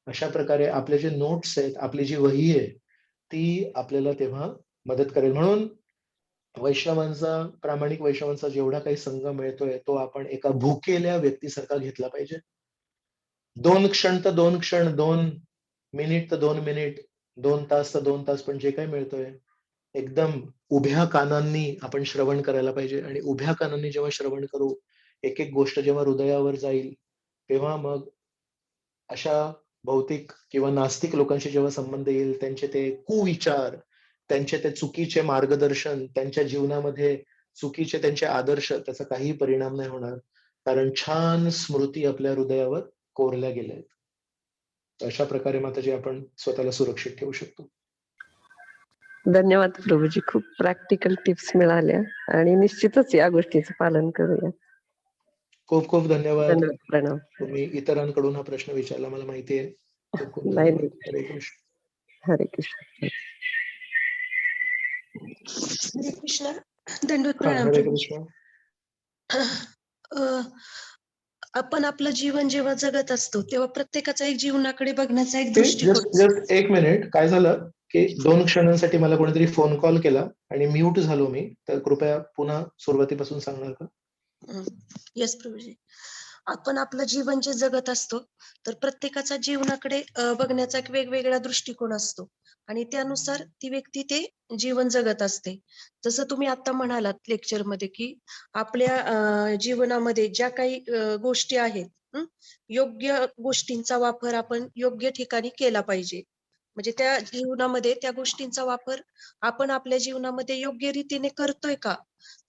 अशा प्रकारे आपले जे नोट्स आहेत, आपली जी वही आहे, ती आपल्याला तेव्हा मदत करेल. म्हणून वैष्णवांचा, प्रामाणिक वैष्णवांचा जेवढा काही संघ मिळतोय, तो आपण एका भुकेल्या व्यक्तीसारखा घेतला पाहिजे. 2 क्षण तर 2 क्षण, 2 मिनिट तर 2 मिनिट, 2 तास तर 2 तास, पण जे काही मिळतोय, एकदम उभ्या कानांनी आपण श्रवण करायला पाहिजे आणि उभ्या कानांनी जेव्हा श्रवण करू, एक-एक गोष्ट जेव्हा हृदयावर जाईल, तेव्हा मग अशा भौतिक किंवा नास्तिक लोकांशी जेव्हा संबंध येईल, त्यांचे ते कुविचार, त्यांचे ते चुकीचे मार्गदर्शन, त्यांच्या जीवनामध्ये चुकीचे त्यांचे आदर्श, त्याचा काही परिणाम नाही होणार. कारण छान स्मृती आपल्या हृदयावर कोरल्या गेल्या आहेत. अशा प्रकारे माताजी आपण स्वतःला सुरक्षित ठेवू शकतो. धन्यवाद प्रभूजी. खूप प्रॅक्टिकल टिप्स मिळाल्या आणि निश्चितच या गोष्टीचं पालन करूया. खूप खूप धन्यवाद. धन्यवाद. प्रणाम. तुम्ही इतरांकडून हा प्रश्न विचारला, मला माहिती आहे. खूप खूप नाही, धन्यवाद. नाही. हरे कृष्ण. हरे कृष्ण. हरे कृष्ण. दंडवत हा, प्रणाम हरे प्रभूजी. कृष्ण. अ, आपण आपलं जीवन जेव्हा जगत असतो तेव्हा प्रत्येकाचा एक जीवनाकडे बघण्याचा एक दृष्टिकोन जस्ट जस्ट एक मिनिट. काय झालं की 2 क्षणांसाठी मला कोणीतरी फोन कॉल केला आणि म्यूट झालो मी. तर कृपया पुन्हा सुरुवातीपासून सांगणार का? येस प्रभूजी. आपण आपलं जीवन जे जगत असतो तर प्रत्येकाचा जीवनाकडे बघण्याचा एक वेगवेगळा दृष्टिकोन असतो आणि त्यानुसार ती व्यक्ती ते जीवन जगत असते. जसं तुम्ही आता म्हणालात लेक्चरमध्ये की आपल्या जीवनामध्ये ज्या काही गोष्टी आहेत, योग्य गोष्टींचा वापर आपण योग्य ठिकाणी केला पाहिजे. म्हणजे त्या जीवनामध्ये त्या गोष्टींचा वापर आपण आपल्या जीवनामध्ये योग्य रीतीने करतोय का?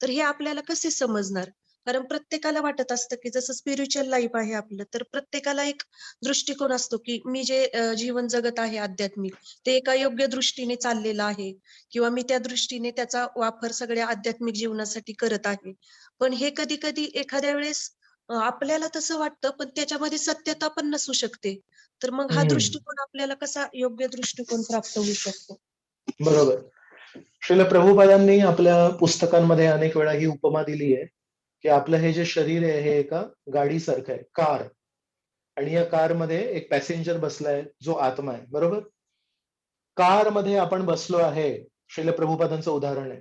तर हे आपल्याला कसे समजणार? कारण प्रत्येकाला वाटत असतं की जसं स्पिरिच्युअल लाईफ आहे आपलं, तर प्रत्येकाला एक दृष्टिकोन असतो की मी जे जीवन जगत आहे आध्यात्मिक, ते एका योग्य दृष्टीने चाललेलं आहे किंवा मी त्या दृष्टीने त्याचा वापर सगळ्या आध्यात्मिक जीवनासाठी करत आहे. पण हे कधी-कधी एखाद्या वेळेस आपल्याला तसं वाटतं, पण त्याच्यामध्ये सत्यता पण नसू शकते. तर मग हा दृष्टिकोन आपल्याला कसा योग्य दृष्टिकोन प्राप्त होऊ शकतो? बरोबर. श्रील प्रभुपादांनी आपल्या पुस्तकांमध्ये अनेक वेळा ही उपमा दिली आहे की आपलं हे जे शरीर आहे हे एका गाडीसारखं आहे, कार. आणि या कारमध्ये एक पॅसेंजर बसलाय जो आत्मा आहे. बरोबर. कारमध्ये आपण बसलो आहे. श्रील प्रभुपादांचं उदाहरण आहे.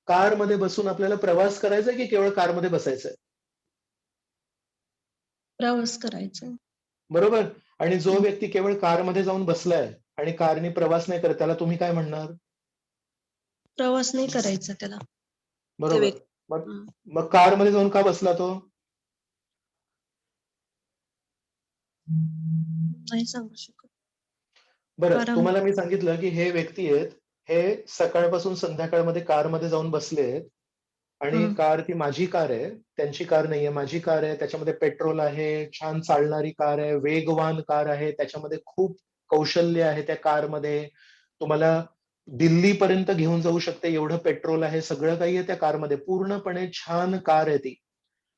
कारमध्ये बसून आपल्याला प्रवास करायचा की केवळ कारमध्ये बसायचंय? प्रवास करायचा. बरोबर. आणि जो व्यक्ती केवळ कारमध्ये जाऊन बसलाय आणि कारने प्रवास नाही करत, त्याला तुम्ही काय म्हणणार? प्रवास नाही करायचा त्याला. ते बरोबर. व्यक्ती. मग मग कारमध्ये जाऊन का बसला तो? नाही सांगू शकत. बरं, कारण तुम्हाला मी सांगितलं की हे व्यक्ती आहेत, हे सकाळपासून संध्याकाळमध्ये कारमध्ये जाऊन बसलेत आणि कार ती माझी कार आहे, त्यांची कार नाहीये, माझी कार आहे. त्याच्यामध्ये पेट्रोल आहे, छान चालणारी कार आहे, वेगवान कार आहे, त्याच्यामध्ये खूप कौशल्य आहे त्या कारमध्ये. तुम्हाला दिल्लीपर्यंत घेऊन जाऊ शकते एवढं पेट्रोल आहे, सगळं काही आहे त्या कारमध्ये. पूर्णपणे छान कार आहे ती.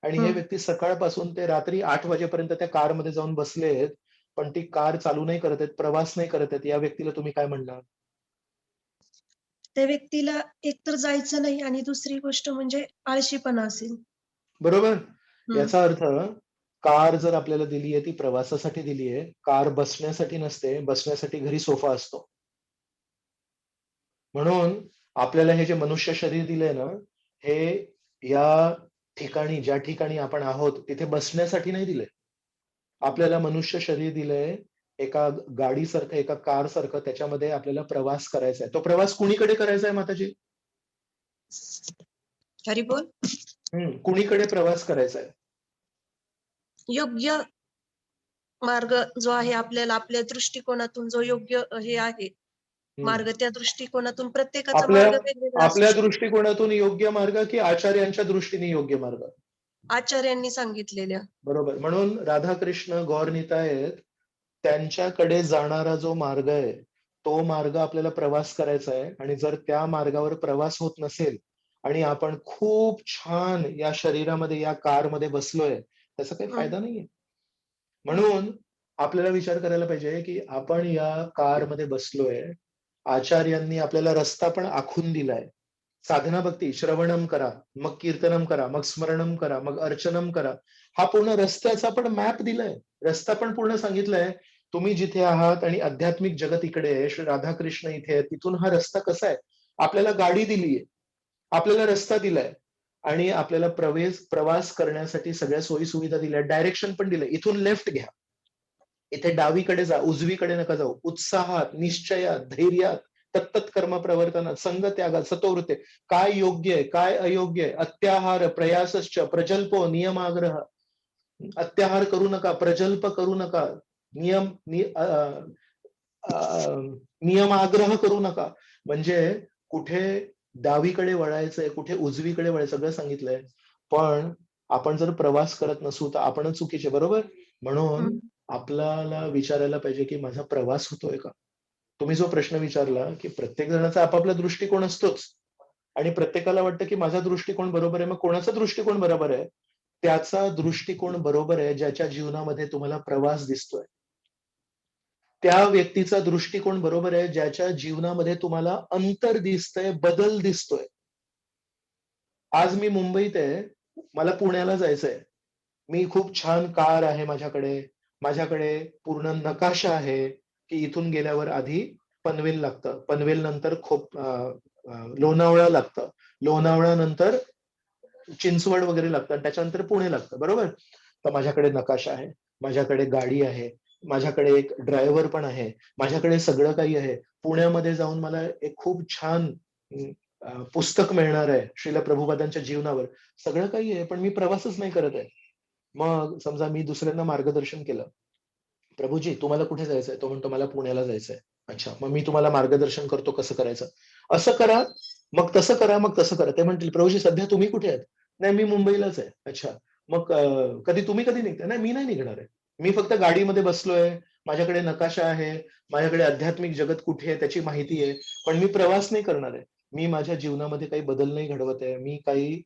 आणि हे व्यक्ती सकाळपासून ते रात्री 8 वाजेपर्यंत त्या कारमध्ये जाऊन बसलेत, पण ती कार चालू नाही करत आहेत, प्रवास नाही करत आहेत. या व्यक्तीला तुम्ही काय म्हणणार? त्या व्यक्तीला एकतर जायचं नाही आणि दुसरी गोष्ट म्हणजे आळशीपणा असेल. बरोबर. हं. याचा अर्थ कार जर आपल्याला दिली आहे ती प्रवासासाठी दिली आहे. कार बसण्यासाठी नसते, बसण्यासाठी घरी सोफा असतो. म्हणून आपल्याला हे जे मनुष्य शरीर दिलंय ना, हे या ठिकाणी, ज्या ठिकाणी आपण आहोत तिथे बसण्यासाठी नाही दिलंय. आपल्याला मनुष्य शरीर दिलंय एका गाडीसारखं, एका कारसारखं. त्याच्यामध्ये आपल्याला प्रवास करायचा आहे. तो प्रवास कुणीकडे करायचा आहे माताजी? हरी बोल. कुणीकडे प्रवास करायचा आहे? योग्य मार्ग जो आहे आपल्याला आपल्या दृष्टिकोनातून जो योग्य हे आहे मार्ग, त्या दृष्टिकोनातून प्रत्येकाचा आपल्या मार्ग वेगवेगळा असू आपल्या शकतो. दृष्टिकोनातून योग्य मार्ग की आचार्यांच्या दृष्टीने योग्य मार्ग? आचार्यांनी सांगितलेल्या. बरोबर. म्हणून राधाकृष्ण गौरनीताय आहेत, त्यांच्याकडे जाणारा जो मार्ग आहे, तो मार्ग आपल्याला प्रवास करायचा आहे. आणि जर त्या मार्गावर प्रवास होत नसेल आणि आपण खूप छान या शरीरामध्ये, या कारमध्ये बसलोय, त्याचा काही फायदा नाहीये. म्हणून आपल्याला विचार करायला पाहिजे की आपण या कारमध्ये बसलोय. आचार्यांनी आपल्याला रस्ता पण आखून दिलाय. साधना भक्ती, श्रवणम करा, मग कीर्तनम करा, मग स्मरणम करा, मग अर्चनम करा. हा पूर्ण रस्त्याचा पण मॅप दिलाय. रस्ता पण पूर्ण सांगितलंय. तुम्ही जिथे आहात आणि आध्यात्मिक जगत इकडे आहे, श्री राधाकृष्ण इथे आहे, तिथून हा रस्ता कसा आहे? आपल्याला गाडी दिलीये, आपल्याला रस्ता दिलाय आणि आपल्याला प्रवास करण्यासाठी सगळ्या सोयी सुविधा दिल्या, डायरेक्शन पण दिलंय. इथून लेफ्ट घ्या, इथे डावीकडे जा, उजवीकडे नका जाऊ. उत्साहात, निश्चयात, धैर्यात, तत्तत कर्म प्रवर्तनात, संग त्यागात, सतोवृत्ते. काय योग्य आहे, काय अयोग्य आहे, अत्याहार, प्रयासश्च, प्रजल्पो, नियमाग्रह. अत्याहार करू नका, प्रजल्प करू नका. नियम आग्रह करू नका. म्हणजे कुठे डावीकडे वळायचंय, कुठे उजवीकडे वळायचं सगळं सांगितलंय. पण आपण जर प्रवास करत नसू तर आपणच चुकीचे, बरोबर? म्हणून हम्म. आपल्याला विचारायला पाहिजे की माझा प्रवास होतोय का? तुम्ही जो प्रश्न विचारला की प्रत्येक जणाचा आपापला दृष्टिकोन असतोच आणि प्रत्येकाला वाटतं की माझा दृष्टिकोन बरोबर आहे. मग कोणाचा दृष्टिकोन बरोबर आहे? त्याचा दृष्टिकोन बरोबर आहे ज्याच्या जीवनामध्ये तुम्हाला प्रवास दिसतोय. त्या व्यक्तीचा दृष्टिकोन बरोबर आहे ज्याच्या जीवनामध्ये तुम्हाला अंतर दिसतंय, बदल दिसतोय. आज मी मुंबईत आहे, मला पुण्याला जायचंय. मी खूप छान कार आहे माझ्याकडे. माझ्याकडे पूर्ण नकाशा आहे, की इथून गेल्यावर आधी पनवेल लागतं. पनवेल नंतर लोणावळा लागतं. लोणावळा नंतर चिंचवड वगैरे लागतं आणि त्याच्यानंतर पुणे लागतं, बरोबर? तर माझ्याकडे नकाशा आहे, माझ्याकडे गाडी आहे, माझ्याकडे एक ड्रायव्हर पण आहे, माझ्याकडे सगळं काही आहे. पुण्यामध्ये जाऊन मला एक खूप छान पुस्तक मिळणार आहे श्रील प्रभुपादांच्या जीवनावर. सगळं काही आहे, पण मी प्रवासच नाही करत आहे. मग समजा मी दुसऱ्यांना मार्गदर्शन केलं. प्रभुजी तुम्हाला कुठे जायचंय? तो म्हणतो मला पुण्याला जायचंय. अच्छा, मग मी तुम्हाला मार्गदर्शन करतो कसं करायचं. असं करा, मग तसं करा, मग तसं करा. ते म्हणतील, "प्रभुजी सध्या तुम्ही कुठे आहेत?" "नाही, मी मुंबईलाच आहे." "अच्छा, मग कधी निघताय?" "नाही, मी नाही निघणार आहे. मी फक्त गाडीमध्ये बसलोय, माझ्याकडे नकाशा आहे, माझ्याकडे आध्यात्मिक जगत कुठे आहे त्याची माहिती आहे, पण मी प्रवास नाही करणार आहे. मी माझ्या जीवनामध्ये काही बदल नाही घडवत आहे. मी काही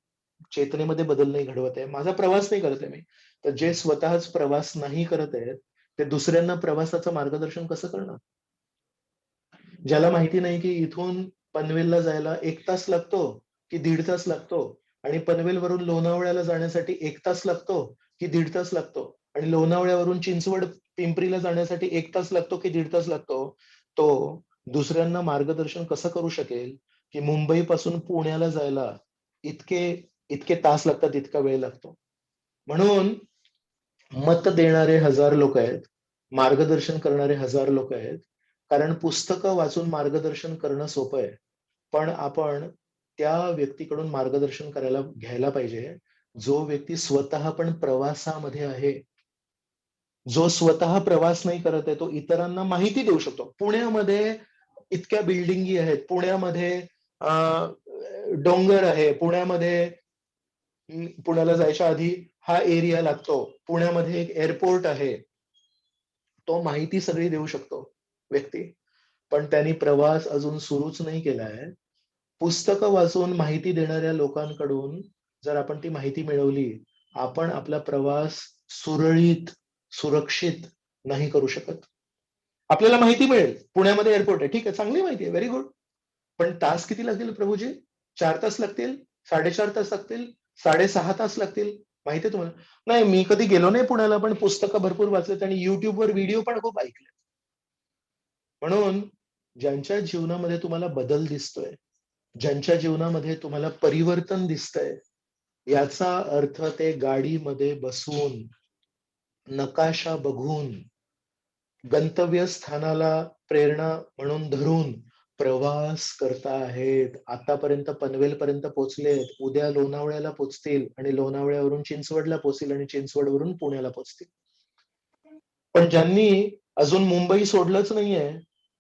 चेतनेमध्ये बदल नाही घडवत आहे. माझा प्रवास नाही करत आहे मी." तर जे स्वतःच प्रवास नाही करत आहेत, ते दुसऱ्यांना प्रवासाचं मार्गदर्शन कसं करणार? ज्याला माहिती नाही की इथून पनवेलला जायला 1 तास लागतो की 1.5 तास लागतो आणि पनवेलवरून लोणावळ्याला जाण्यासाठी 1 तास लागतो की 1.5 तास लागतो आणि लोणावळ्यावरून चिंचवड पिंपरीला जाण्यासाठी 1 तास लागतो की 1.5 तास लागतो. तो दुसऱ्यांना मार्गदर्शन कसं करू शकेल की मुंबईपासून पुण्याला जायला इतके इतके तास लागतात, इतका वेळ लागतो. म्हणून मत देणारे 1000 लोक आहेत. मार्गदर्शन करणारे 1000 लोक आहेत. कारण पुस्तकं वाचून मार्गदर्शन करणं सोपं आहे. पण आपण त्या व्यक्तीकडून मार्गदर्शन घ्यायला पाहिजे, जो व्यक्ती स्वतः पण प्रवासामध्ये आहे. जो स्वतः प्रवास नाही करत आहे, तो इतरांना माहिती देऊ शकतो. पुण्यामध्ये इतक्या बिल्डिंगी आहेत. पुण्यामध्ये अ, डोंगर आहे. पुण्याला जायच्या आधी हा एरिया लागतो. पुण्यामध्ये एक एअरपोर्ट आहे. तो माहिती सगळी देऊ शकतो व्यक्ती. पण त्यांनी प्रवास अजून सुरूच नाही केलाय. पुस्तकं वाचून माहिती देणाऱ्या लोकांकडून जर आपण ती माहिती मिळवली, आपण आपला प्रवास सुरळीत, सुरक्षित नाही करू शकत. आपल्याला माहिती मिळेल, पुण्यामध्ये एअरपोर्ट आहे. ठीक आहे, चांगली माहिती आहे, व्हेरी गुड. पण तास किती लागतील प्रभूजी? 4 तास लागतील? 4.5 तास लागतील? 6.5 तास लागतील? माहिती आहे तुम्हाला? नाही, मी कधी गेलो नाही पुण्याला, पण पुस्तकं भरपूर वाचलेत आणि YouTubeवर व्हिडिओ पण खूप ऐकले. म्हणून ज्यांच्या जीवनामध्ये तुम्हाला बदल दिसतोय, ज्यांच्या जीवनामध्ये तुम्हाला परिवर्तन दिसतंय, याचा अर्थ ते गाडीमध्ये बसून, नकाशा बघून, गंतव्यस्थानाला प्रेरणा म्हणून धरून प्रवास करताहेत. आतापर्यंत पनवेलपर्यंत पोहोचलेत. उद्या लोणावळ्याला पोहोचतील आणि लोणावळ्यावरून चिंचवडला पोहोचतील आणि चिंचवडवरून पुण्याला पोहोचतील. पण ज्यांनी अजून मुंबई सोडलंच नाहीये,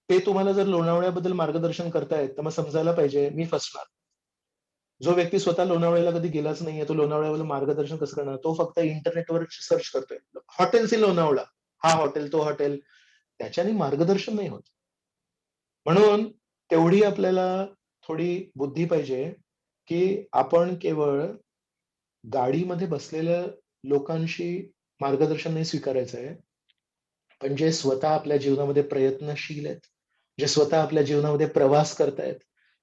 ते तुम्हाला जर लोणावळ्याबद्दल मार्गदर्शन करतायत, तर मग समजायला पाहिजे मी फसणार. जो व्यक्ती स्वतः लोणावळ्याला कधी गेलाच नाहीये, तो लोणावळ्याबद्दल मार्गदर्शन कसं करणार? तो फक्त इंटरनेटवर सर्च करतोय. Hotels in Lonavala. हा हॉटेल, तो हॉटेल. त्याच्याने मार्गदर्शन नाही होत. म्हणून तेवढी आपल्याला थोडी बुद्धी पाहिजे, की आपण केवळ गाडीमध्ये बसलेल्या लोकांशी मार्गदर्शन नाही स्वीकारायचंय. पण जे स्वतः आपल्या जीवनामध्ये प्रयत्नशील आहेत, जे स्वतः आपल्या जीवनामध्ये प्रवास करतायत,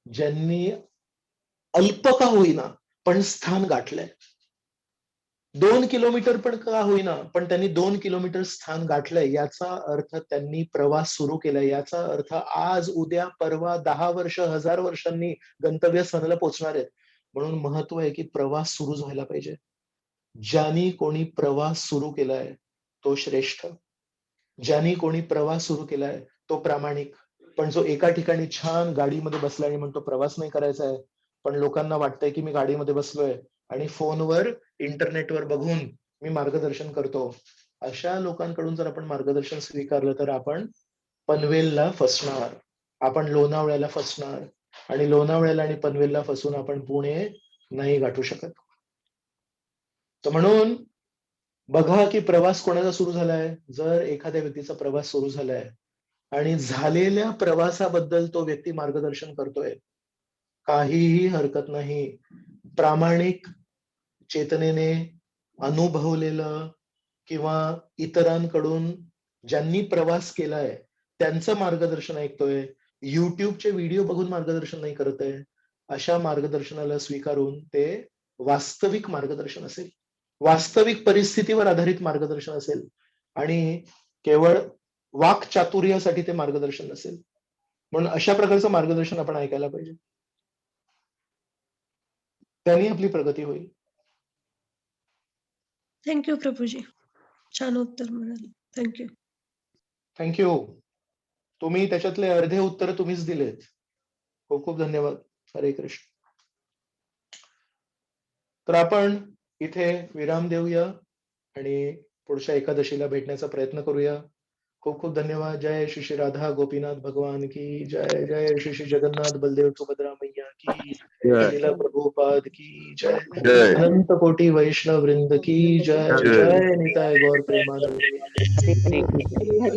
ज्यांनी अल्प का होईना, पण स्थान गाठलंय. 2 किलोमीटर पण का होईना, पण त्यांनी 2 किलोमीटर स्थान गाठलंय. याचा अर्थ त्यांनी प्रवास सुरू केलाय. याचा अर्थ आज, उद्या, परवा 10 वर्ष, 1000 वर्षांनी गंतव्यस्थानाला पोहोचणार आहेत. म्हणून महत्व आहे की प्रवास सुरू व्हायला पाहिजे. ज्यांनी कोणी प्रवास सुरू केलाय, तो श्रेष्ठ. ज्यांनी कोणी प्रवास सुरू केलाय, तो प्रामाणिक. पण जो एका ठिकाणी छान गाडीमध्ये बसला आणि म्हणतो प्रवास नाही करायचा आहे, पण लोकांना वाटतंय की मी गाडीमध्ये बसलोय आणि फोनवर, इंटरनेटवर बघून मी मार्गदर्शन करतो. अशा लोकांकडून जर आपण मार्गदर्शन स्वीकारलं तर आपण पनवेलला फसणार, आपण लोणावळ्याला फसणार आणि लोणावळ्याला आणि पनवेलला फसून आपण पुणे नाही गाठू शकत. तर म्हणून बघा की प्रवास कोणाचा सुरू झालाय. जर एखाद्या व्यक्तीचा प्रवास सुरू झालाय आणि झालेल्या प्रवासाबद्दल तो व्यक्ती मार्गदर्शन करतोय, काहीही हरकत नाही. प्रामाणिक चेतनेने अनुभवलेलं किंवा इतरांकडून ज्यांनी प्रवास केलाय त्यांचं मार्गदर्शन ऐकतोय, युट्यूबचे व्हिडिओ बघून मार्गदर्शन नाही करत आहे, अशा मार्गदर्शनाला स्वीकारून ते वास्तविक मार्गदर्शन असेल, वास्तविक परिस्थितीवर आधारित मार्गदर्शन असेल आणि केवळ वाक्चातुर्यासाठी ते मार्गदर्शन नसेल. म्हणून अशा प्रकारचं मार्गदर्शन आपण ऐकायला पाहिजे. त्यांनी आपली प्रगती होईल. थँक्यू प्रभूजी. छान उत्तर मिळालं. थँक्यू. थँक्यू. तुम्ही त्याच्यातले अर्धे उत्तर तुम्हीच दिलेत. खूप खूप धन्यवाद. हरे कृष्ण. तर आपण इथे विराम देऊया आणि पुढच्या एकादशीला भेटण्याचा प्रयत्न करूया. खूप खूप धन्यवाद. जय श्री श्री राधा गोपीनाथ भगवान की जय. जय श्री श्री जगन्नाथ बलदेव सुभद्रा मैया की जय लीला प्रभुपाद की जय. जय अनंत कोटि वैष्णव वृंद की जय. जय. जय निताय गौर प्रेमानंद. हरे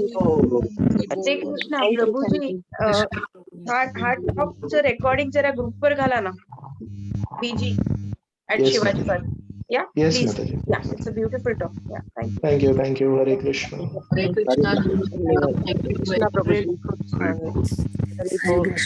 कृष्णा. प्रभूजी हा टॉकचं रेकॉर्डिंग जरा ग्रुपवर घाला ना. बीजी ऍट Yes, Shivaji Mataji. Park. Yeah Yes, please. Mataji. Yeah it's a beautiful talk. Yeah thank you. Thank you. Thank you. Hare Krishna. हरे कृष्णा. कृष्णा प्रभूजी. हरे हरी बोल.